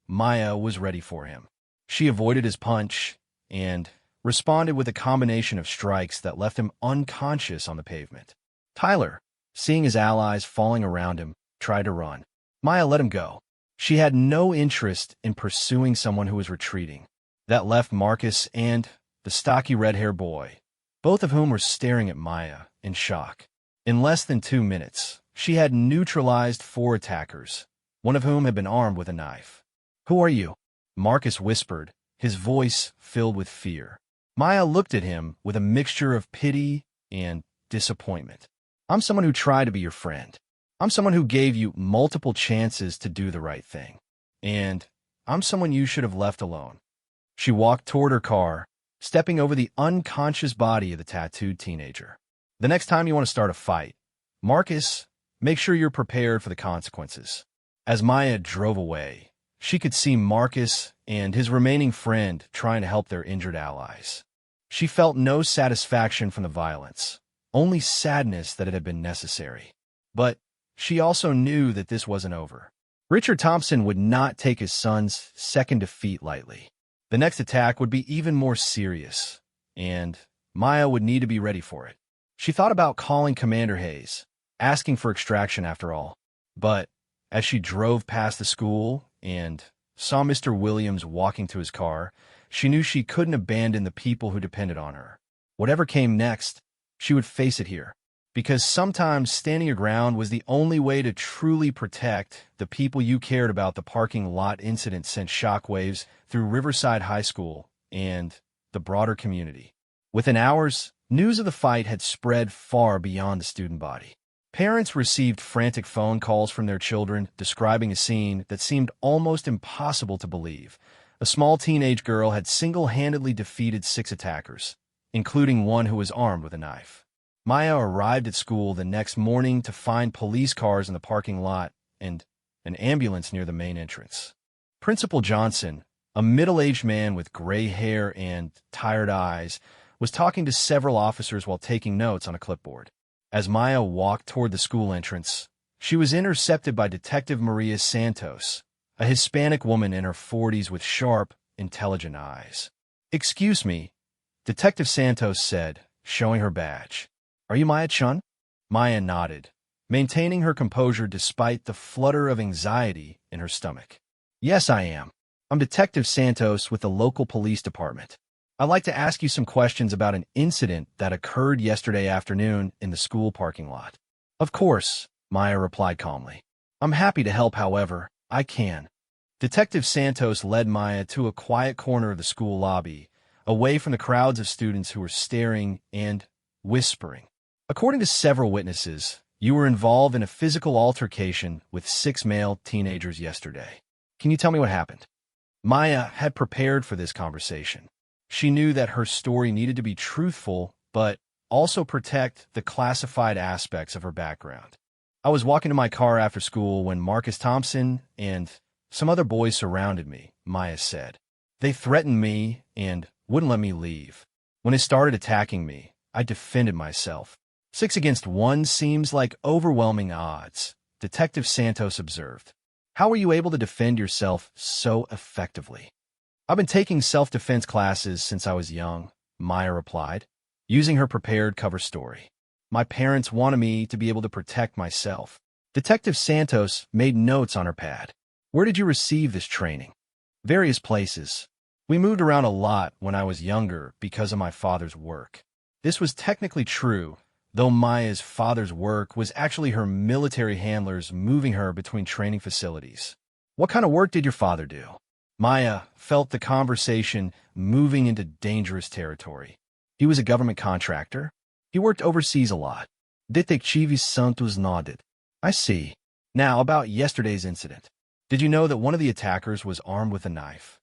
Maya was ready for him. She avoided his punch and responded with a combination of strikes that left him unconscious on the pavement. Tyler, seeing his allies falling around him, tried to run. Maya let him go. She had no interest in pursuing someone who was retreating. That left Marcus and the stocky red-haired boy, both of whom were staring at Maya in shock. In less than 2 minutes, she had neutralized 4 attackers, one of whom had been armed with a knife. Who are you? Marcus whispered, his voice filled with fear. Maya looked at him with a mixture of pity and disappointment. I'm someone who tried to be your friend. I'm someone who gave you multiple chances to do the right thing. And I'm someone you should have left alone. She walked toward her car, stepping over the unconscious body of the tattooed teenager. The next time you want to start a fight, Marcus, make sure you're prepared for the consequences. As Maya drove away, she could see Marcus and his remaining friend trying to help their injured allies. She felt no satisfaction from the violence, only sadness that it had been necessary. But she also knew that this wasn't over. Richard Thompson would not take his son's second defeat lightly. The next attack would be even more serious, and Maya would need to be ready for it. She thought about calling Commander Hayes, asking for extraction after all. But as she drove past the school and saw Mr. Williams walking to his car, she knew she couldn't abandon the people who depended on her. Whatever came next, she would face it here. Because sometimes standing your ground was the only way to truly protect the people you cared about. The parking lot incident sent shockwaves through Riverside High School and the broader community. Within hours, news of the fight had spread far beyond the student body. Parents received frantic phone calls from their children describing a scene that seemed almost impossible to believe. A small teenage girl had single-handedly defeated 6 attackers, including one who was armed with a knife. Maya arrived at school the next morning to find police cars in the parking lot and an ambulance near the main entrance. Principal Johnson, a middle-aged man with gray hair and tired eyes, was talking to several officers while taking notes on a clipboard. As Maya walked toward the school entrance, she was intercepted by Detective Maria Santos, a Hispanic woman in her 40s with sharp, intelligent eyes. "Excuse me," Detective Santos said, showing her badge. "Are you Maya Chun?" Maya nodded, maintaining her composure despite the flutter of anxiety in her stomach. "Yes, I am. I'm Detective Santos with the local police department. I'd like to ask you some questions about an incident that occurred yesterday afternoon in the school parking lot." "Of course," Maya replied calmly. "I'm happy to help however I can." Detective Santos led Maya to a quiet corner of the school lobby, away from the crowds of students who were staring and whispering. "According to several witnesses, you were involved in a physical altercation with 6 male teenagers yesterday. Can you tell me what happened?" Maya had prepared for this conversation. She knew that her story needed to be truthful, but also protect the classified aspects of her background. "I was walking to my car after school when Marcus Thompson and some other boys surrounded me," Maya said. "They threatened me and wouldn't let me leave. When they started attacking me, I defended myself." 6 against 1 seems like overwhelming odds, Detective Santos observed. "How were you able to defend yourself so effectively?" "I've been taking self-defense classes since I was young," Maya replied, using her prepared cover story. "My parents wanted me to be able to protect myself." Detective Santos made notes on her pad. "Where did you receive this training?" "Various places. We moved around a lot when I was younger because of my father's work." This was technically true, though Maya's father's work was actually her military handlers moving her between training facilities. "What kind of work did your father do?" Maya felt the conversation moving into dangerous territory. "He was a government contractor. He worked overseas a lot." Detective Santos nodded. "I see. Now, about yesterday's incident. Did you know that one of the attackers was armed with a knife?"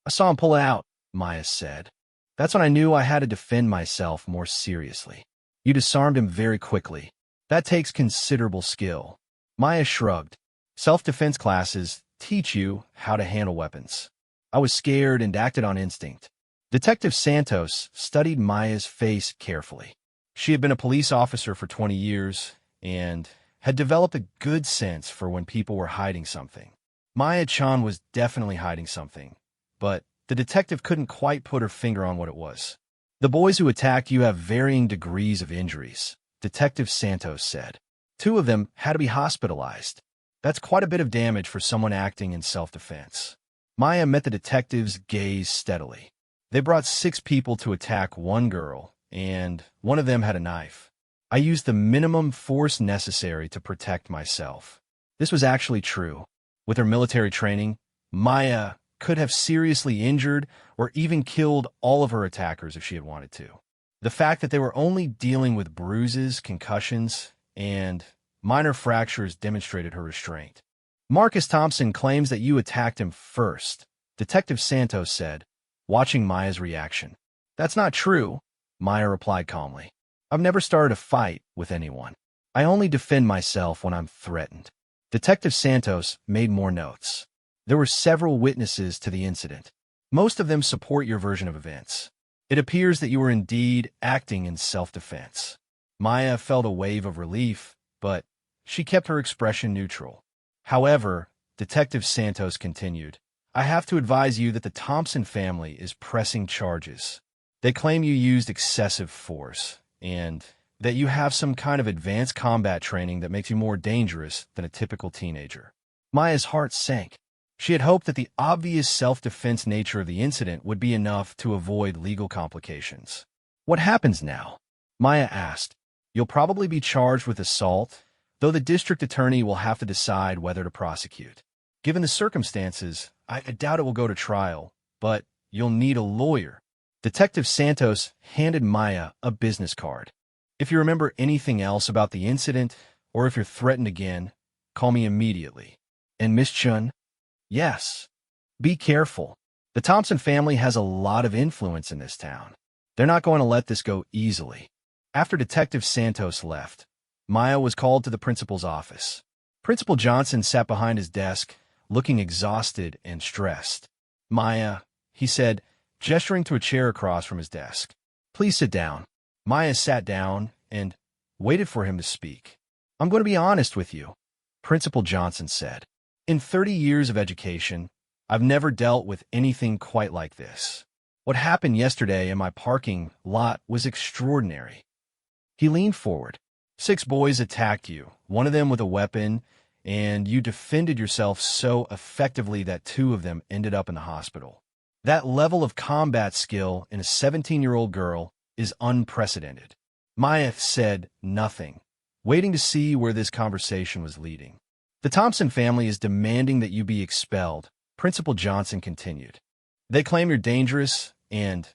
"I saw him pull it out," Maya said. "That's when I knew I had to defend myself more seriously." "You disarmed him very quickly. That takes considerable skill." Maya shrugged. "Self-defense classes teach you how to handle weapons. I was scared and acted on instinct." Detective Santos studied Maya's face carefully. She had been a police officer for 20 years and had developed a good sense for when people were hiding something. Maya Chan was definitely hiding something, but the detective couldn't quite put her finger on what it was. "The boys who attacked you have varying degrees of injuries," Detective Santos said. 2 of them had to be hospitalized. That's quite a bit of damage for someone acting in self-defense. Maya met the detective's gaze steadily. "They brought 6 people to attack 1 girl, and one of them had a knife. I used the minimum force necessary to protect myself." This was actually true. With her military training, Maya could have seriously injured or even killed all of her attackers if she had wanted to. The fact that they were only dealing with bruises, concussions, and minor fractures demonstrated her restraint. "Marcus Thompson claims that you attacked him first," Detective Santos said, watching Maya's reaction. "That's not true," Maya replied calmly. "I've never started a fight with anyone. I only defend myself when I'm threatened." Detective Santos made more notes. "There were several witnesses to the incident. Most of them support your version of events. It appears that you were indeed acting in self-defense." Maya felt a wave of relief, but she kept her expression neutral. "However," Detective Santos continued, "I have to advise you that the Thompson family is pressing charges. They claim you used excessive force, and that you have some kind of advanced combat training that makes you more dangerous than a typical teenager." Maya's heart sank. She had hoped that the obvious self-defense nature of the incident would be enough to avoid legal complications. "What happens now?" Maya asked. "You'll probably be charged with assault, though the district attorney will have to decide whether to prosecute. Given the circumstances, I doubt it will go to trial, but you'll need a lawyer." Detective Santos handed Maya a business card. "If you remember anything else about the incident, or if you're threatened again, call me immediately." "And Miss Chun?" "Yes. Be careful. The Thompson family has a lot of influence in this town. They're not going to let this go easily." After Detective Santos left, Maya was called to the principal's office. Principal Johnson sat behind his desk, looking exhausted and stressed. Maya, he said, gesturing to a chair across from his desk. Please sit down. Maya sat down and waited for him to speak. I'm going to be honest with you, Principal Johnson said. In 30 years of education, I've never dealt with anything quite like this. What happened yesterday in my parking lot was extraordinary. He leaned forward. 6 boys attacked you, one of them with a weapon, and you defended yourself so effectively that 2 of them ended up in the hospital. That level of combat skill in a 17-year-old girl is unprecedented. Maya said nothing, waiting to see where this conversation was leading. The Thompson family is demanding that you be expelled, Principal Johnson continued. They claim you're dangerous and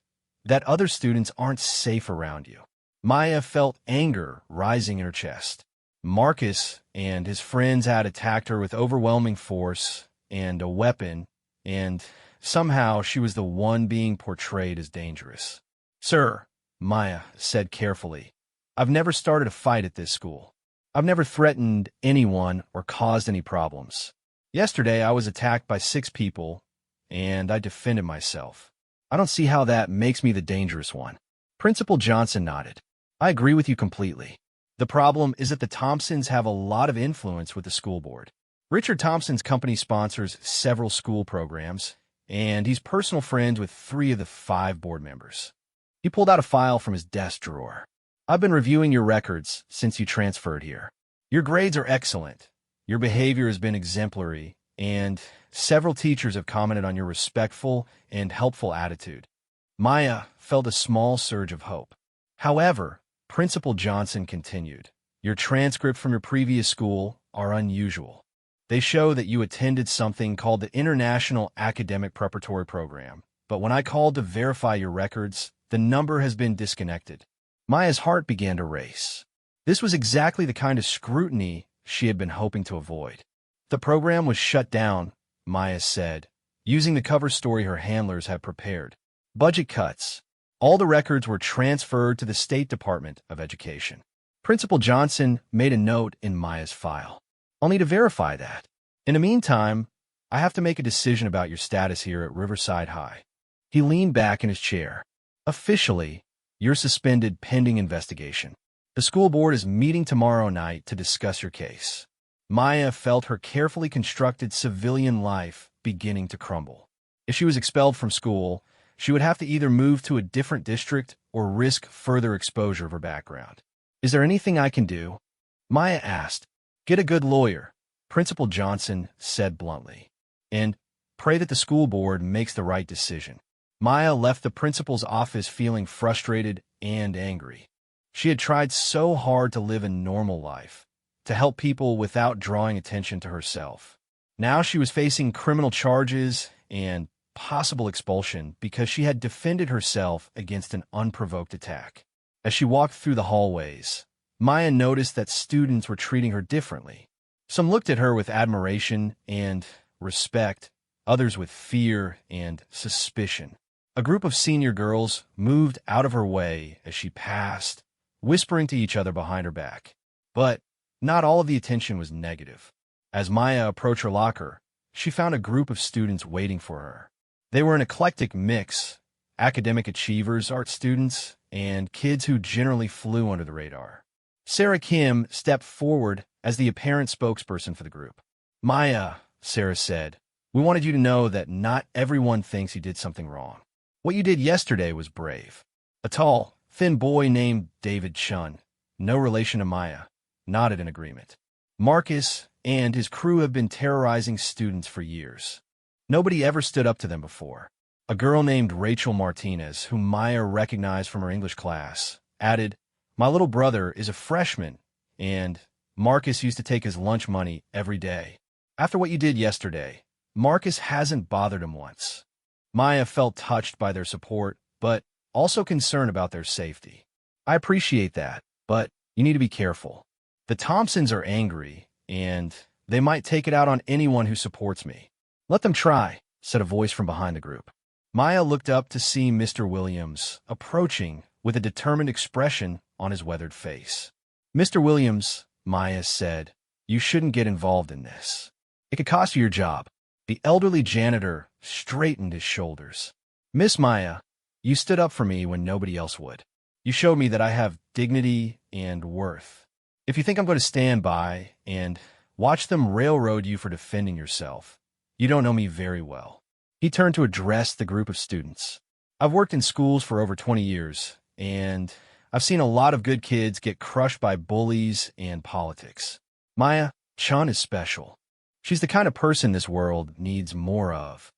that other students aren't safe around you. Maya felt anger rising in her chest. Marcus and his friends had attacked her with overwhelming force and a weapon, and somehow she was the one being portrayed as dangerous. Sir, Maya said carefully, I've never started a fight at this school. I've never threatened anyone or caused any problems. Yesterday, I was attacked by 6 people, and I defended myself. I don't see how that makes me the dangerous one. Principal Johnson nodded. I agree with you completely. The problem is that the Thompsons have a lot of influence with the school board. Richard Thompson's company sponsors several school programs, and he's personal friends with 3 of the 5 board members. He pulled out a file from his desk drawer. I've been reviewing your records since you transferred here. Your grades are excellent. Your behavior has been exemplary, and several teachers have commented on your respectful and helpful attitude. Maya felt a small surge of hope. However, Principal Johnson continued, your transcripts from your previous school are unusual. They show that you attended something called the International Academic Preparatory Program, but when I called to verify your records, the number has been disconnected. Maya's heart began to race. This was exactly the kind of scrutiny she had been hoping to avoid. The program was shut down, Maya said, using the cover story her handlers had prepared. Budget cuts. All the records were transferred to the State Department of Education. Principal Johnson made a note in Maya's file. I'll need to verify that. In the meantime, I have to make a decision about your status here at Riverside High. He leaned back in his chair. Officially, you're suspended pending investigation. The school board is meeting tomorrow night to discuss your case. Maya felt her carefully constructed civilian life beginning to crumble. If she was expelled from school, she would have to either move to a different district or risk further exposure of her background. Is there anything I can do? Maya asked. Get a good lawyer, Principal Johnson said bluntly, and pray that the school board makes the right decision. Maya left the principal's office feeling frustrated and angry. She had tried so hard to live a normal life, to help people without drawing attention to herself. Now she was facing criminal charges and possible expulsion because she had defended herself against an unprovoked attack. As she walked through the hallways, Maya noticed that students were treating her differently. Some looked at her with admiration and respect, others with fear and suspicion. A group of senior girls moved out of her way as she passed, whispering to each other behind her back. But not all of the attention was negative. As Maya approached her locker, she found a group of students waiting for her. They were an eclectic mix, academic achievers, art students, and kids who generally flew under the radar. Sarah Kim stepped forward as the apparent spokesperson for the group. Maya, Sarah said, we wanted you to know that not everyone thinks you did something wrong. What you did yesterday was brave. A tall, thin boy named David Chun, no relation to Maya, nodded in agreement. Marcus and his crew have been terrorizing students for years. Nobody ever stood up to them before. A girl named Rachel Martinez, whom Maya recognized from her English class, added, my little brother is a freshman, and Marcus used to take his lunch money every day. After what you did yesterday, Marcus hasn't bothered him once. Maya felt touched by their support, but also concerned about their safety. I appreciate that, but you need to be careful. The Thompsons are angry, and they might take it out on anyone who supports me. Let them try, said a voice from behind the group. Maya looked up to see Mr. Williams approaching with a determined expression on his weathered face. Mr. Williams, Maya said, You shouldn't get involved in this. It could cost you your job." The elderly janitor straightened his shoulders. "Miss Maya, you stood up for me when nobody else would. You showed me that I have dignity and worth. If you think I'm going to stand by and watch them railroad you for defending yourself, you don't know me very well." He turned to address the group of students. "I've worked in schools for over 20 years, and I've seen a lot of good kids get crushed by bullies and politics. Maya Chun is special. She's the kind of person this world needs more of."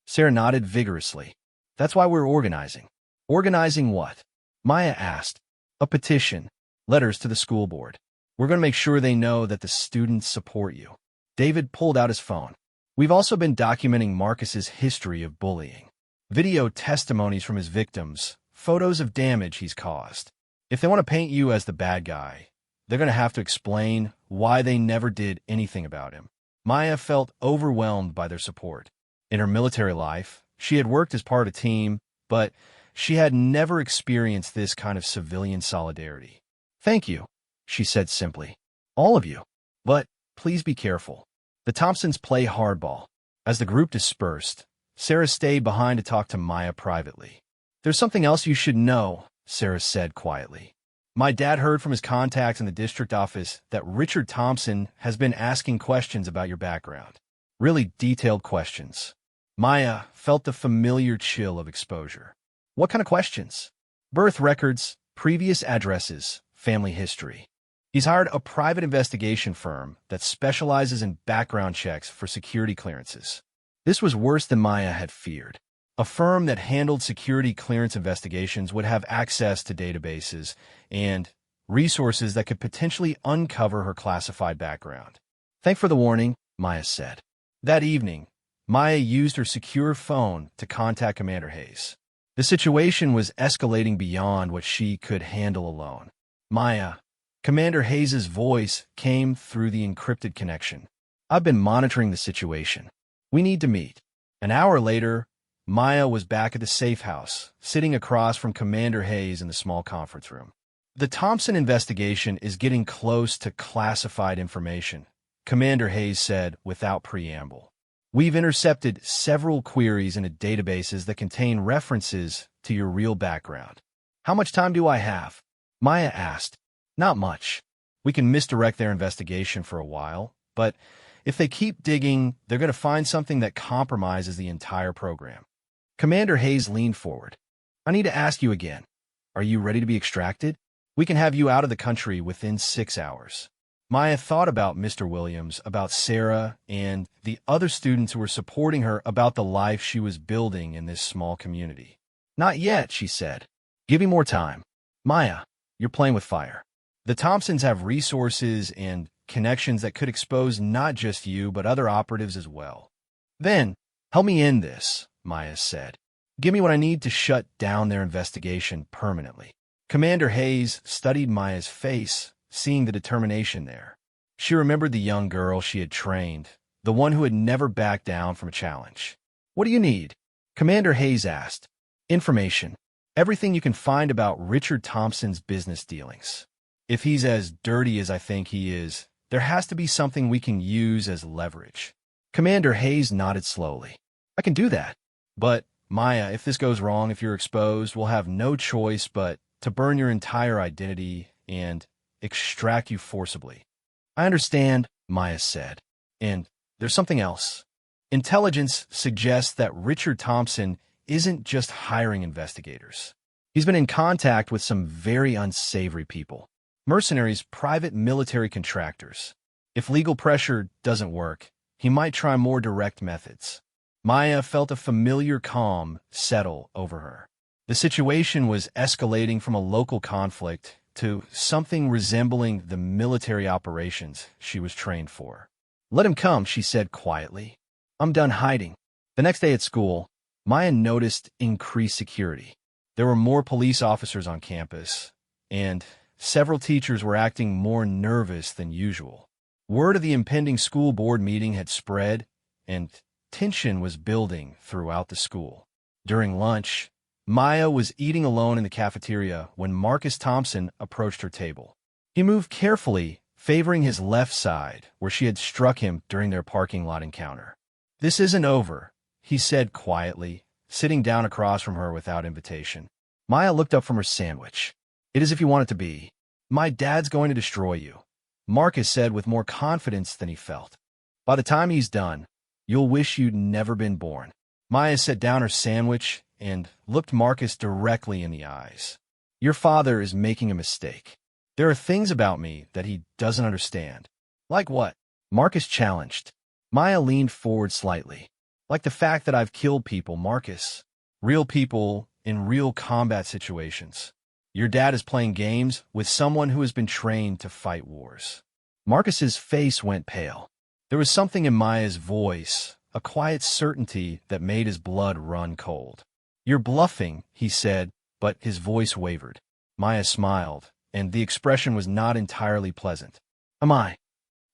Sarah nodded vigorously. "That's why we're organizing." "Organizing what?" Maya asked. "A petition. Letters to the school board. We're going to make sure they know that the students support you." David pulled out his phone. "We've also been documenting Marcus's history of bullying. Video testimonies from his victims, photos of damage he's caused. If they want to paint you as the bad guy, they're going to have to explain why they never did anything about him." Maya felt overwhelmed by their support. In her military life, she had worked as part of a team, but she had never experienced this kind of civilian solidarity. "Thank you," she said simply. "All of you. But please be careful. The Thompsons play hardball." As the group dispersed, Sarah stayed behind to talk to Maya privately. "There's something else you should know," Sarah said quietly. "My dad heard from his contacts in the district office that Richard Thompson has been asking questions about your background. Really detailed questions." Maya felt the familiar chill of exposure. "What kind of questions?" "Birth records, previous addresses, family history. He's hired a private investigation firm that specializes in background checks for security clearances." This was worse than Maya had feared. A firm that handled security clearance investigations would have access to databases and resources that could potentially uncover her classified background. "Thanks for the warning," Maya said. That evening, Maya used her secure phone to contact Commander Hayes. The situation was escalating beyond what she could handle alone. "Maya," Commander Hayes' voice came through the encrypted connection. "I've been monitoring the situation. We need to meet." An hour later, Maya was back at the safe house, sitting across from Commander Hayes in the small conference room. "The Thompson investigation is getting close to classified information," Commander Hayes said without preamble. "We've intercepted several queries into databases that contain references to your real background." "How much time do I have?" Maya asked. "Not much. We can misdirect their investigation for a while, but if they keep digging, they're going to find something that compromises the entire program." Commander Hayes leaned forward. "I need to ask you again. Are you ready to be extracted? We can have you out of the country within 6 hours." Maya thought about Mr. Williams, about Sarah, and the other students who were supporting her, about the life she was building in this small community. "Not yet," she said. "Give me more time." "Maya, you're playing with fire. The Thompsons have resources and connections that could expose not just you, but other operatives as well." "Then, help me end this," Maya said. "Give me what I need to shut down their investigation permanently." Commander Hayes studied Maya's face, seeing the determination there. She remembered the young girl she had trained, the one who had never backed down from a challenge. "What do you need?" Commander Hayes asked. "Information. Everything you can find about Richard Thompson's business dealings. If he's as dirty as I think he is, there has to be something we can use as leverage." Commander Hayes nodded slowly. "I can do that. But, Maya, if this goes wrong, if you're exposed, we'll have no choice but to burn your entire identity and extract you forcibly." "I understand," Maya said. "And there's something else. Intelligence suggests that Richard Thompson isn't just hiring investigators. He's been in contact with some very unsavory people. Mercenaries, private military contractors. If legal pressure doesn't work, he might try more direct methods." Maya felt a familiar calm settle over her. The situation was escalating from a local conflict to something resembling the military operations she was trained for. "Let him come," she said quietly. "I'm done hiding." The next day at school, Maya noticed increased security. There were more police officers on campus, and several teachers were acting more nervous than usual. Word of the impending school board meeting had spread, and tension was building throughout the school. During lunch, Maya was eating alone in the cafeteria when Marcus Thompson approached her table. He moved carefully favoring his left side where she had struck him during their parking lot encounter. "This isn't over," he said quietly, sitting down across from her without invitation. Maya looked up from her sandwich. "It is if you want it to be. My dad's going to destroy you," Marcus said with more confidence than he felt. "By the time he's done, you'll wish you'd never been born." Maya set down her sandwich and looked Marcus directly in the eyes. "Your father is making a mistake. There are things about me that he doesn't understand." "Like what?" Marcus challenged. Maya leaned forward slightly. "Like the fact that I've killed people, Marcus. Real people in real combat situations. Your dad is playing games with someone who has been trained to fight wars." Marcus's face went pale. There was something in Maya's voice, a quiet certainty that made his blood run cold. "You're bluffing," he said, but his voice wavered. Maya smiled, and the expression was not entirely pleasant. "Am I?"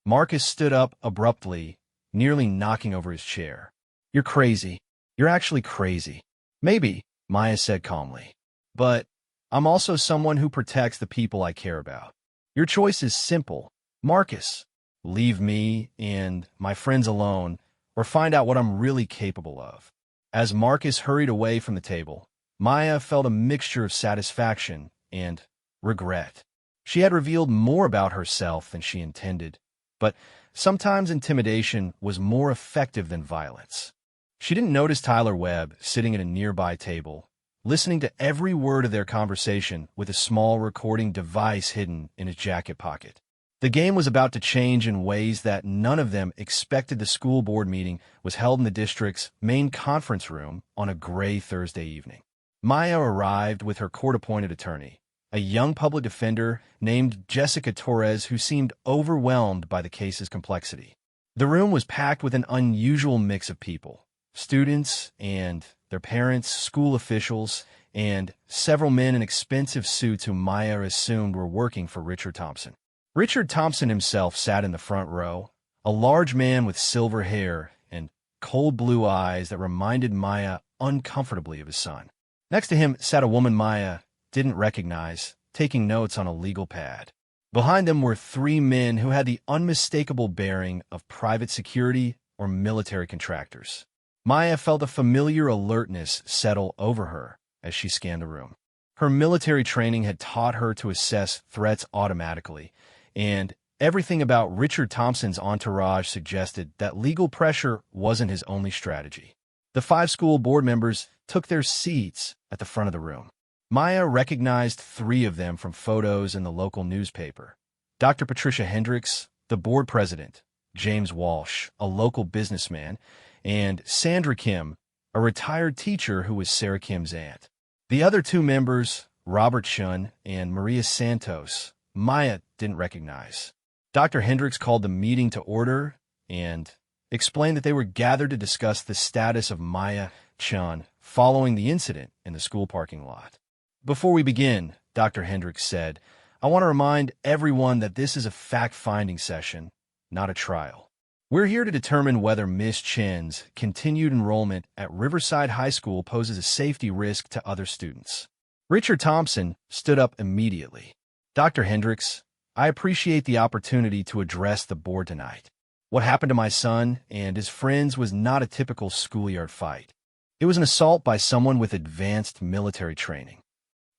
Marcus stood up abruptly, nearly knocking over his chair. "You're crazy. You're actually crazy." "Maybe," Maya said calmly. "But I'm also someone who protects the people I care about. Your choice is simple, Marcus. Leave me and my friends alone, or find out what I'm really capable of." As Marcus hurried away from the table, Maya felt a mixture of satisfaction and regret. She had revealed more about herself than she intended, but sometimes intimidation was more effective than violence. She didn't notice Tyler Webb sitting at a nearby table, listening to every word of their conversation with a small recording device hidden in his jacket pocket. The game was about to change in ways that none of them expected. The school board meeting was held in the district's main conference room on a gray Thursday evening. Maya arrived with her court-appointed attorney, a young public defender named Jessica Torres, who seemed overwhelmed by the case's complexity. The room was packed with an unusual mix of people: students and their parents, school officials, and several men in expensive suits who Maya assumed were working for Richard Thompson. Richard Thompson himself sat in the front row, a large man with silver hair and cold blue eyes that reminded Maya uncomfortably of his son. Next to him sat a woman Maya didn't recognize, taking notes on a legal pad. Behind them were three men who had the unmistakable bearing of private security or military contractors. Maya felt a familiar alertness settle over her as she scanned the room. Her military training had taught her to assess threats automatically, and everything about Richard Thompson's entourage suggested that legal pressure wasn't his only strategy. The 5 school board members took their seats at the front of the room. Maya recognized 3 of them from photos in the local newspaper: Dr. Patricia Hendricks, the board president; James Walsh, a local businessman; and Sandra Kim, a retired teacher who was Sarah Kim's aunt. The other 2 members, Robert Chun and Maria Santos, Maya didn't recognize. Dr. Hendricks called the meeting to order and explained that they were gathered to discuss the status of Maya Chun following the incident in the school parking lot. "Before we begin," Dr. Hendricks said, "I want to remind everyone that this is a fact-finding session, not a trial. We're here to determine whether Miss Chen's continued enrollment at Riverside High School poses a safety risk to other students." Richard Thompson stood up immediately. "Dr. Hendricks, I appreciate the opportunity to address the board tonight. What happened to my son and his friends was not a typical schoolyard fight. It was an assault by someone with advanced military training."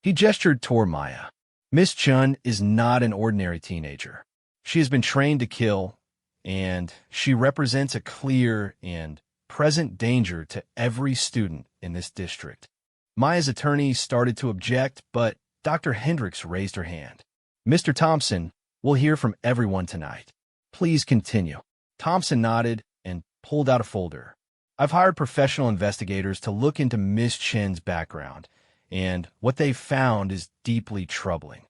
He gestured toward Maya. "Miss Chun is not an ordinary teenager. She has been trained to kill, and she represents a clear and present danger to every student in this district." Maya's attorney started to object, but Dr. Hendricks raised her hand. "Mr. Thompson, we'll hear from everyone tonight. Please continue." Thompson nodded and pulled out a folder. "I've hired professional investigators to look into Miss Chen's background, and what they've found is deeply troubling."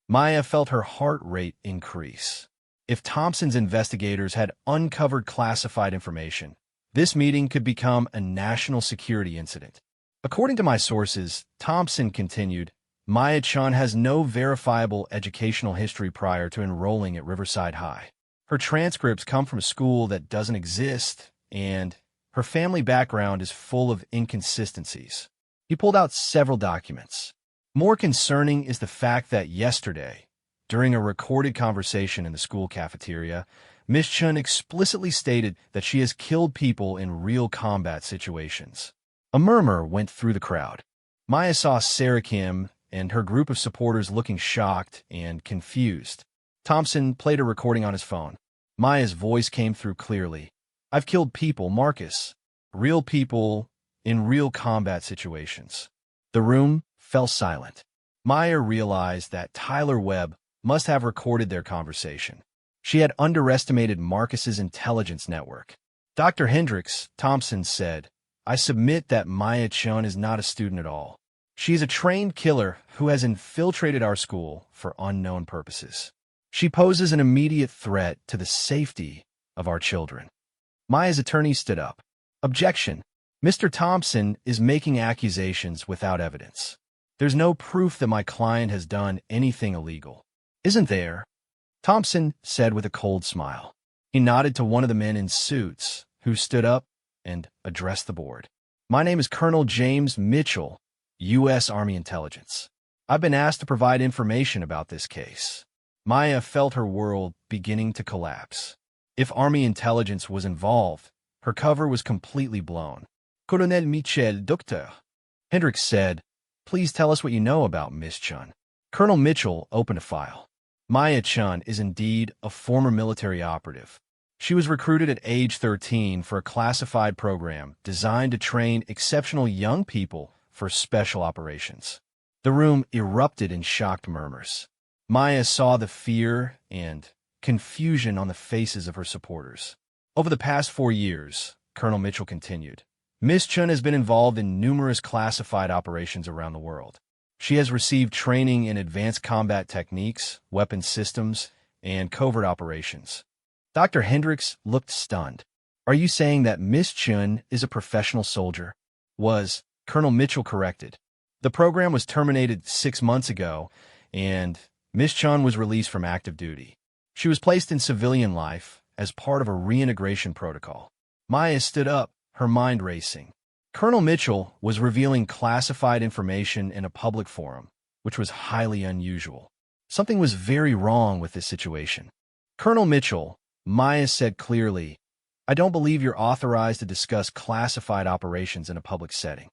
Maya felt her heart rate increase. If Thompson's investigators had uncovered classified information, this meeting could become a national security incident. "According to my sources," Thompson continued, "Maya Chun has no verifiable educational history prior to enrolling at Riverside High. Her transcripts come from a school that doesn't exist, and her family background is full of inconsistencies." He pulled out several documents. "More concerning is the fact that yesterday, During a recorded conversation in the school cafeteria, Miss Chun explicitly stated that she has killed people in real combat situations. A murmur went through the crowd. Maya saw Sarah Kim and her group of supporters looking shocked and confused. Thompson played a recording on his phone. Maya's voice came through clearly. "I've killed people, Marcus. Real people in real combat situations." The room fell silent. Maya realized that Tyler Webb must have recorded their conversation. She had underestimated Marcus's intelligence network. "Dr. Hendricks," Thompson said, "I submit that Maya Chun is not a student at all. She is a trained killer who has infiltrated our school for unknown purposes. She poses an immediate threat to the safety of our children." Maya's attorney stood up. "Objection. Mr. Thompson is making accusations without evidence. There's no proof that my client has done anything illegal." "Isn't there?" Thompson said with a cold smile. He nodded to one of the men in suits, who stood up and addressed the board. "My name is Colonel James Mitchell, U.S. Army Intelligence. I've been asked to provide information about this case." Maya felt her world beginning to collapse. If Army Intelligence was involved, her cover was completely blown. "Colonel Mitchell, Docteur," Hendricks said, "please tell us what you know about Miss Chun." Colonel Mitchell opened a file. Maya Chun is indeed a former military operative. She was recruited at age 13 for a classified program designed to train exceptional young people for special operations. The room erupted in shocked murmurs. Maya saw the fear and confusion on the faces of her supporters. "Over the past 4 years," Colonel Mitchell continued, "Miss Chun has been involved in numerous classified operations around the world. She has received training in advanced combat techniques, weapon systems, and covert operations." Dr. Hendricks looked stunned. "Are you saying that Miss Chun is a professional soldier?" Was Colonel Mitchell corrected. "The program was terminated 6 months ago, and Miss Chun was released from active duty. She was placed in civilian life as part of a reintegration protocol." Maya stood up, her mind racing. Colonel Mitchell was revealing classified information in a public forum, which was highly unusual. Something was very wrong with this situation. "Colonel Mitchell," Maya said clearly, "I don't believe you're authorized to discuss classified operations in a public setting."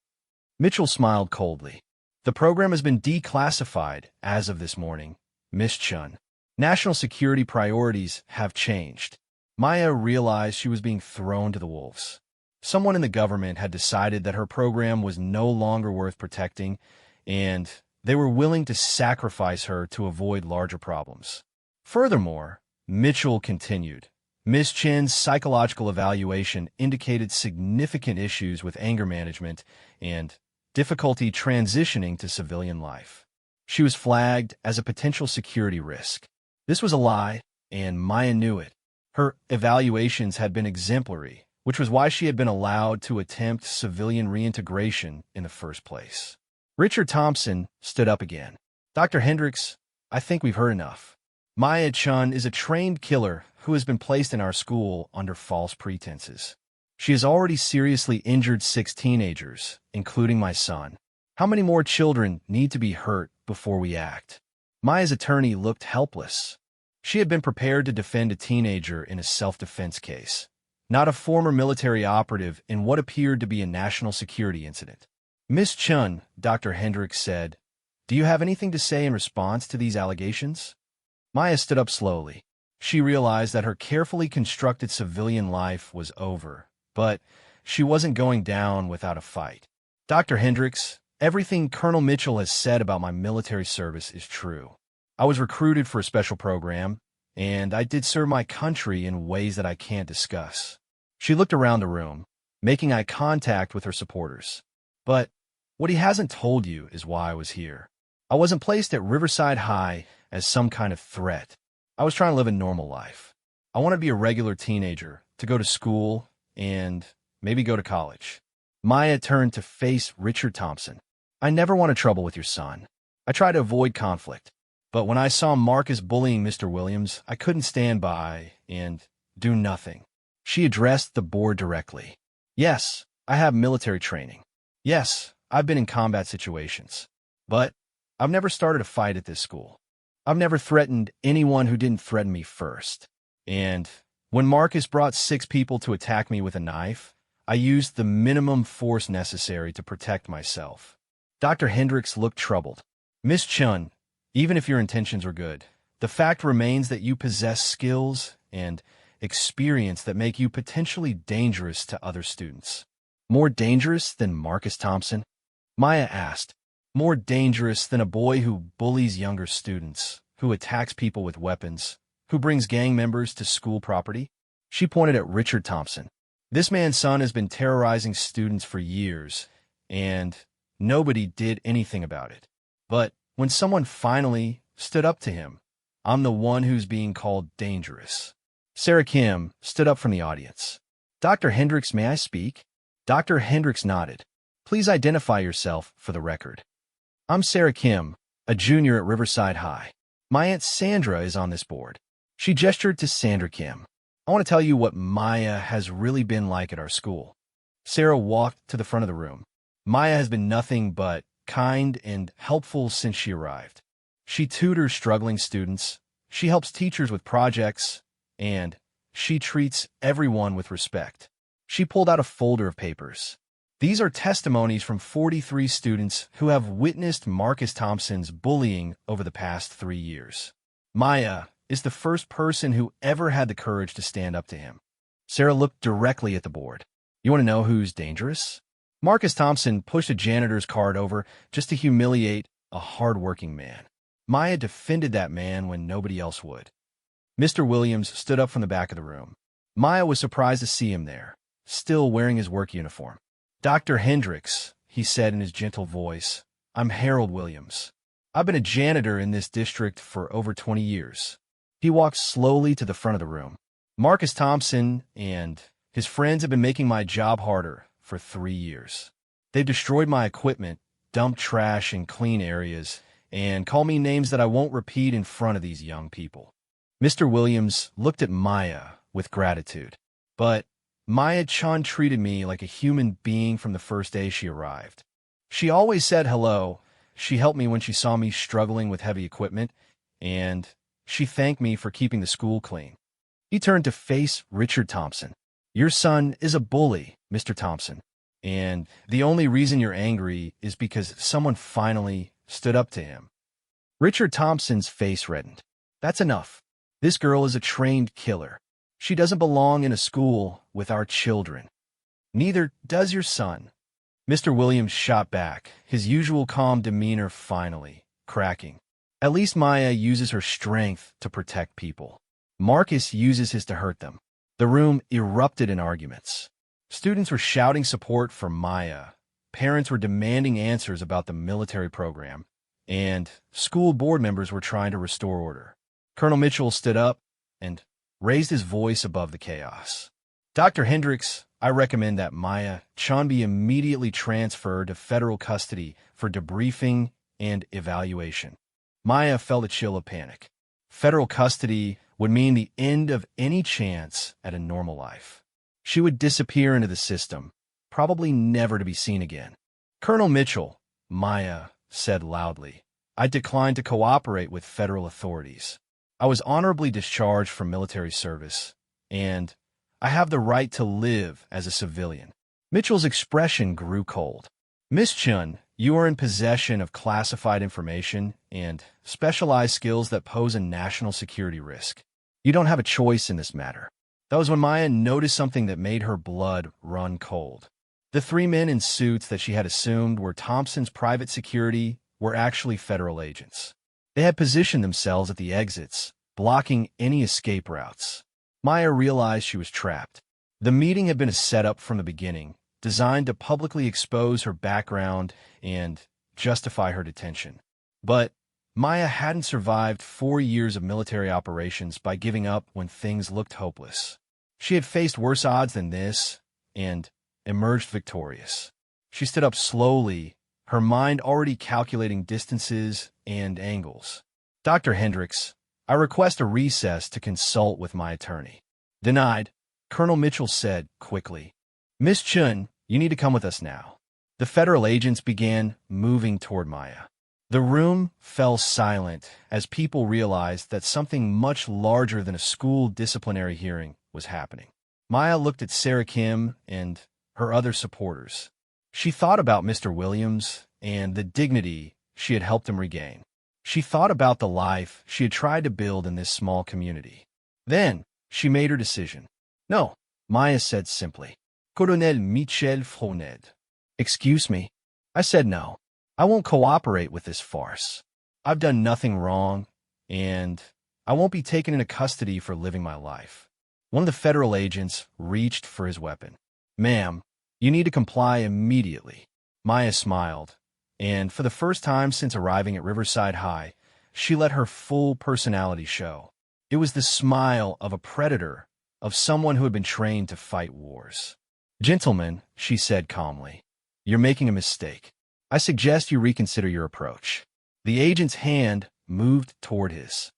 Mitchell smiled coldly. "The program has been declassified as of this morning, Miss Chun. National security priorities have changed." Maya realized she was being thrown to the wolves. Someone in the government had decided that her program was no longer worth protecting, and they were willing to sacrifice her to avoid larger problems. Furthermore, Mitchell continued, "Miss Chin's psychological evaluation indicated significant issues with anger management and difficulty transitioning to civilian life. She was flagged as a potential security risk." This was a lie, and Maya knew it. Her evaluations had been exemplary, which was why she had been allowed to attempt civilian reintegration in the first place. Richard Thompson stood up again. "Dr. Hendricks, I think we've heard enough. Maya Chun is a trained killer who has been placed in our school under false pretenses. She has already seriously injured 6 teenagers, including my son. How many more children need to be hurt before we act?" Maya's attorney looked helpless. She had been prepared to defend a teenager in a self-defense case, not a former military operative in what appeared to be a national security incident. "Miss Chun," Dr. Hendricks said, "do you have anything to say in response to these allegations?" Maya stood up slowly. She realized that her carefully constructed civilian life was over, but she wasn't going down without a fight. "Dr. Hendricks, everything Colonel Mitchell has said about my military service is true. I was recruited for a special program, and I did serve my country in ways that I can't discuss." She looked around the room, making eye contact with her supporters. "But what he hasn't told you is why I was here. I wasn't placed at Riverside High as some kind of threat. I was trying to live a normal life. I wanted to be a regular teenager, to go to school, and maybe go to college." Maya turned to face Richard Thompson. "I never wanted trouble with your son. I tried to avoid conflict. But when I saw Marcus bullying Mr. Williams, I couldn't stand by and do nothing." She addressed the board directly. "Yes, I have military training. Yes, I've been in combat situations. But I've never started a fight at this school. I've never threatened anyone who didn't threaten me first. And when Marcus brought 6 people to attack me with a knife, I used the minimum force necessary to protect myself. Dr. Hendricks looked troubled. Miss Chun, even if your intentions were good, the fact remains that you possess skills and experience that make you potentially dangerous to other students. More dangerous than Marcus Thompson? Maya asked. More dangerous than a boy who bullies younger students, who attacks people with weapons, who brings gang members to school property? She pointed at Richard Thompson. This man's son has been terrorizing students for years, and nobody did anything about it. But when someone finally stood up to him, I'm the one who's being called dangerous. Sarah Kim stood up from the audience. Dr. Hendricks, may I speak? Dr. Hendricks nodded. Please identify yourself for the record. I'm Sarah Kim, a junior at Riverside High. My Aunt Sandra is on this board. She gestured to Sandra Kim. I want to tell you what Maya has really been like at our school. Sarah walked to the front of the room. Maya has been nothing but kind and helpful since she arrived. She tutors struggling students, she helps teachers with projects, and she treats everyone with respect. She pulled out a folder of papers. These are testimonies from 43 students who have witnessed Marcus Thompson's bullying over the past 3 years. Maya is the first person who ever had the courage to stand up to him. Sarah looked directly at the board. You want to know who's dangerous? Marcus Thompson pushed a janitor's card over just to humiliate a hard-working man. Maya defended that man when nobody else would. Mr. Williams stood up from the back of the room. Maya was surprised to see him there, still wearing his work uniform. Dr. Hendricks, he said in his gentle voice, I'm Harold Williams. I've been a janitor in this district for over 20 years. He walked slowly to the front of the room. Marcus Thompson and his friends have been making my job harder for 3 years. They've destroyed my equipment, dumped trash in clean areas, and called me names that I won't repeat in front of these young people. Mr. Williams looked at Maya with gratitude, but Maya Chun treated me like a human being from the first day she arrived. She always said hello. She helped me when she saw me struggling with heavy equipment, and she thanked me for keeping the school clean. He turned to face Richard Thompson. Your son is a bully, Mr. Thompson, and the only reason you're angry is because someone finally stood up to him. Richard Thompson's face reddened. That's enough. This girl is a trained killer. She doesn't belong in a school with our children. Neither does your son. Mr. Williams shot back, his usual calm demeanor finally cracking. At least Maya uses her strength to protect people. Marcus uses his to hurt them. The room erupted in arguments. Students were shouting support for Maya. Parents were demanding answers about the military program, and school board members were trying to restore order. Colonel Mitchell stood up and raised his voice above the chaos. Dr. Hendricks, I recommend that Maya Chun be immediately transferred to federal custody for debriefing and evaluation. Maya felt a chill of panic. Federal custody would mean the end of any chance at a normal life. She would disappear into the system, probably never to be seen again. Colonel Mitchell, Maya said loudly, I declined to cooperate with federal authorities. I was honorably discharged from military service, and I have the right to live as a civilian. Mitchell's expression grew cold. Miss Chun, you are in possession of classified information and specialized skills that pose a national security risk. You don't have a choice in this matter. That was when Maya noticed something that made her blood run cold. The 3 men in suits that she had assumed were Thompson's private security were actually federal agents. They had positioned themselves at the exits, blocking any escape routes. Maya realized she was trapped. The meeting had been a setup from the beginning, designed to publicly expose her background and justify her detention. But Maya hadn't survived 4 years of military operations by giving up when things looked hopeless. She had faced worse odds than this and emerged victorious. She stood up slowly, her mind already calculating distances and angles. Dr. Hendricks, I request a recess to consult with my attorney. Denied, Colonel Mitchell said quickly. Miss Chun, you need to come with us now. The federal agents began moving toward Maya. The room fell silent as people realized that something much larger than a school disciplinary hearing was happening. Maya looked at Sarah Kim and her other supporters. She thought about Mr. Williams and the dignity she had helped him regain. She thought about the life she had tried to build in this small community. Then she made her decision. No, Maya said simply. Colonel Michel Froned. Excuse me. I said no. I won't cooperate with this farce. I've done nothing wrong, and I won't be taken into custody for living my life. One of the federal agents reached for his weapon. Ma'am, you need to comply immediately. Maya smiled, and for the first time since arriving at Riverside High, she let her full personality show. It was the smile of a predator, of someone who had been trained to fight wars. Gentlemen, she said calmly, you're making a mistake. I suggest you reconsider your approach. The agent's hand moved toward his.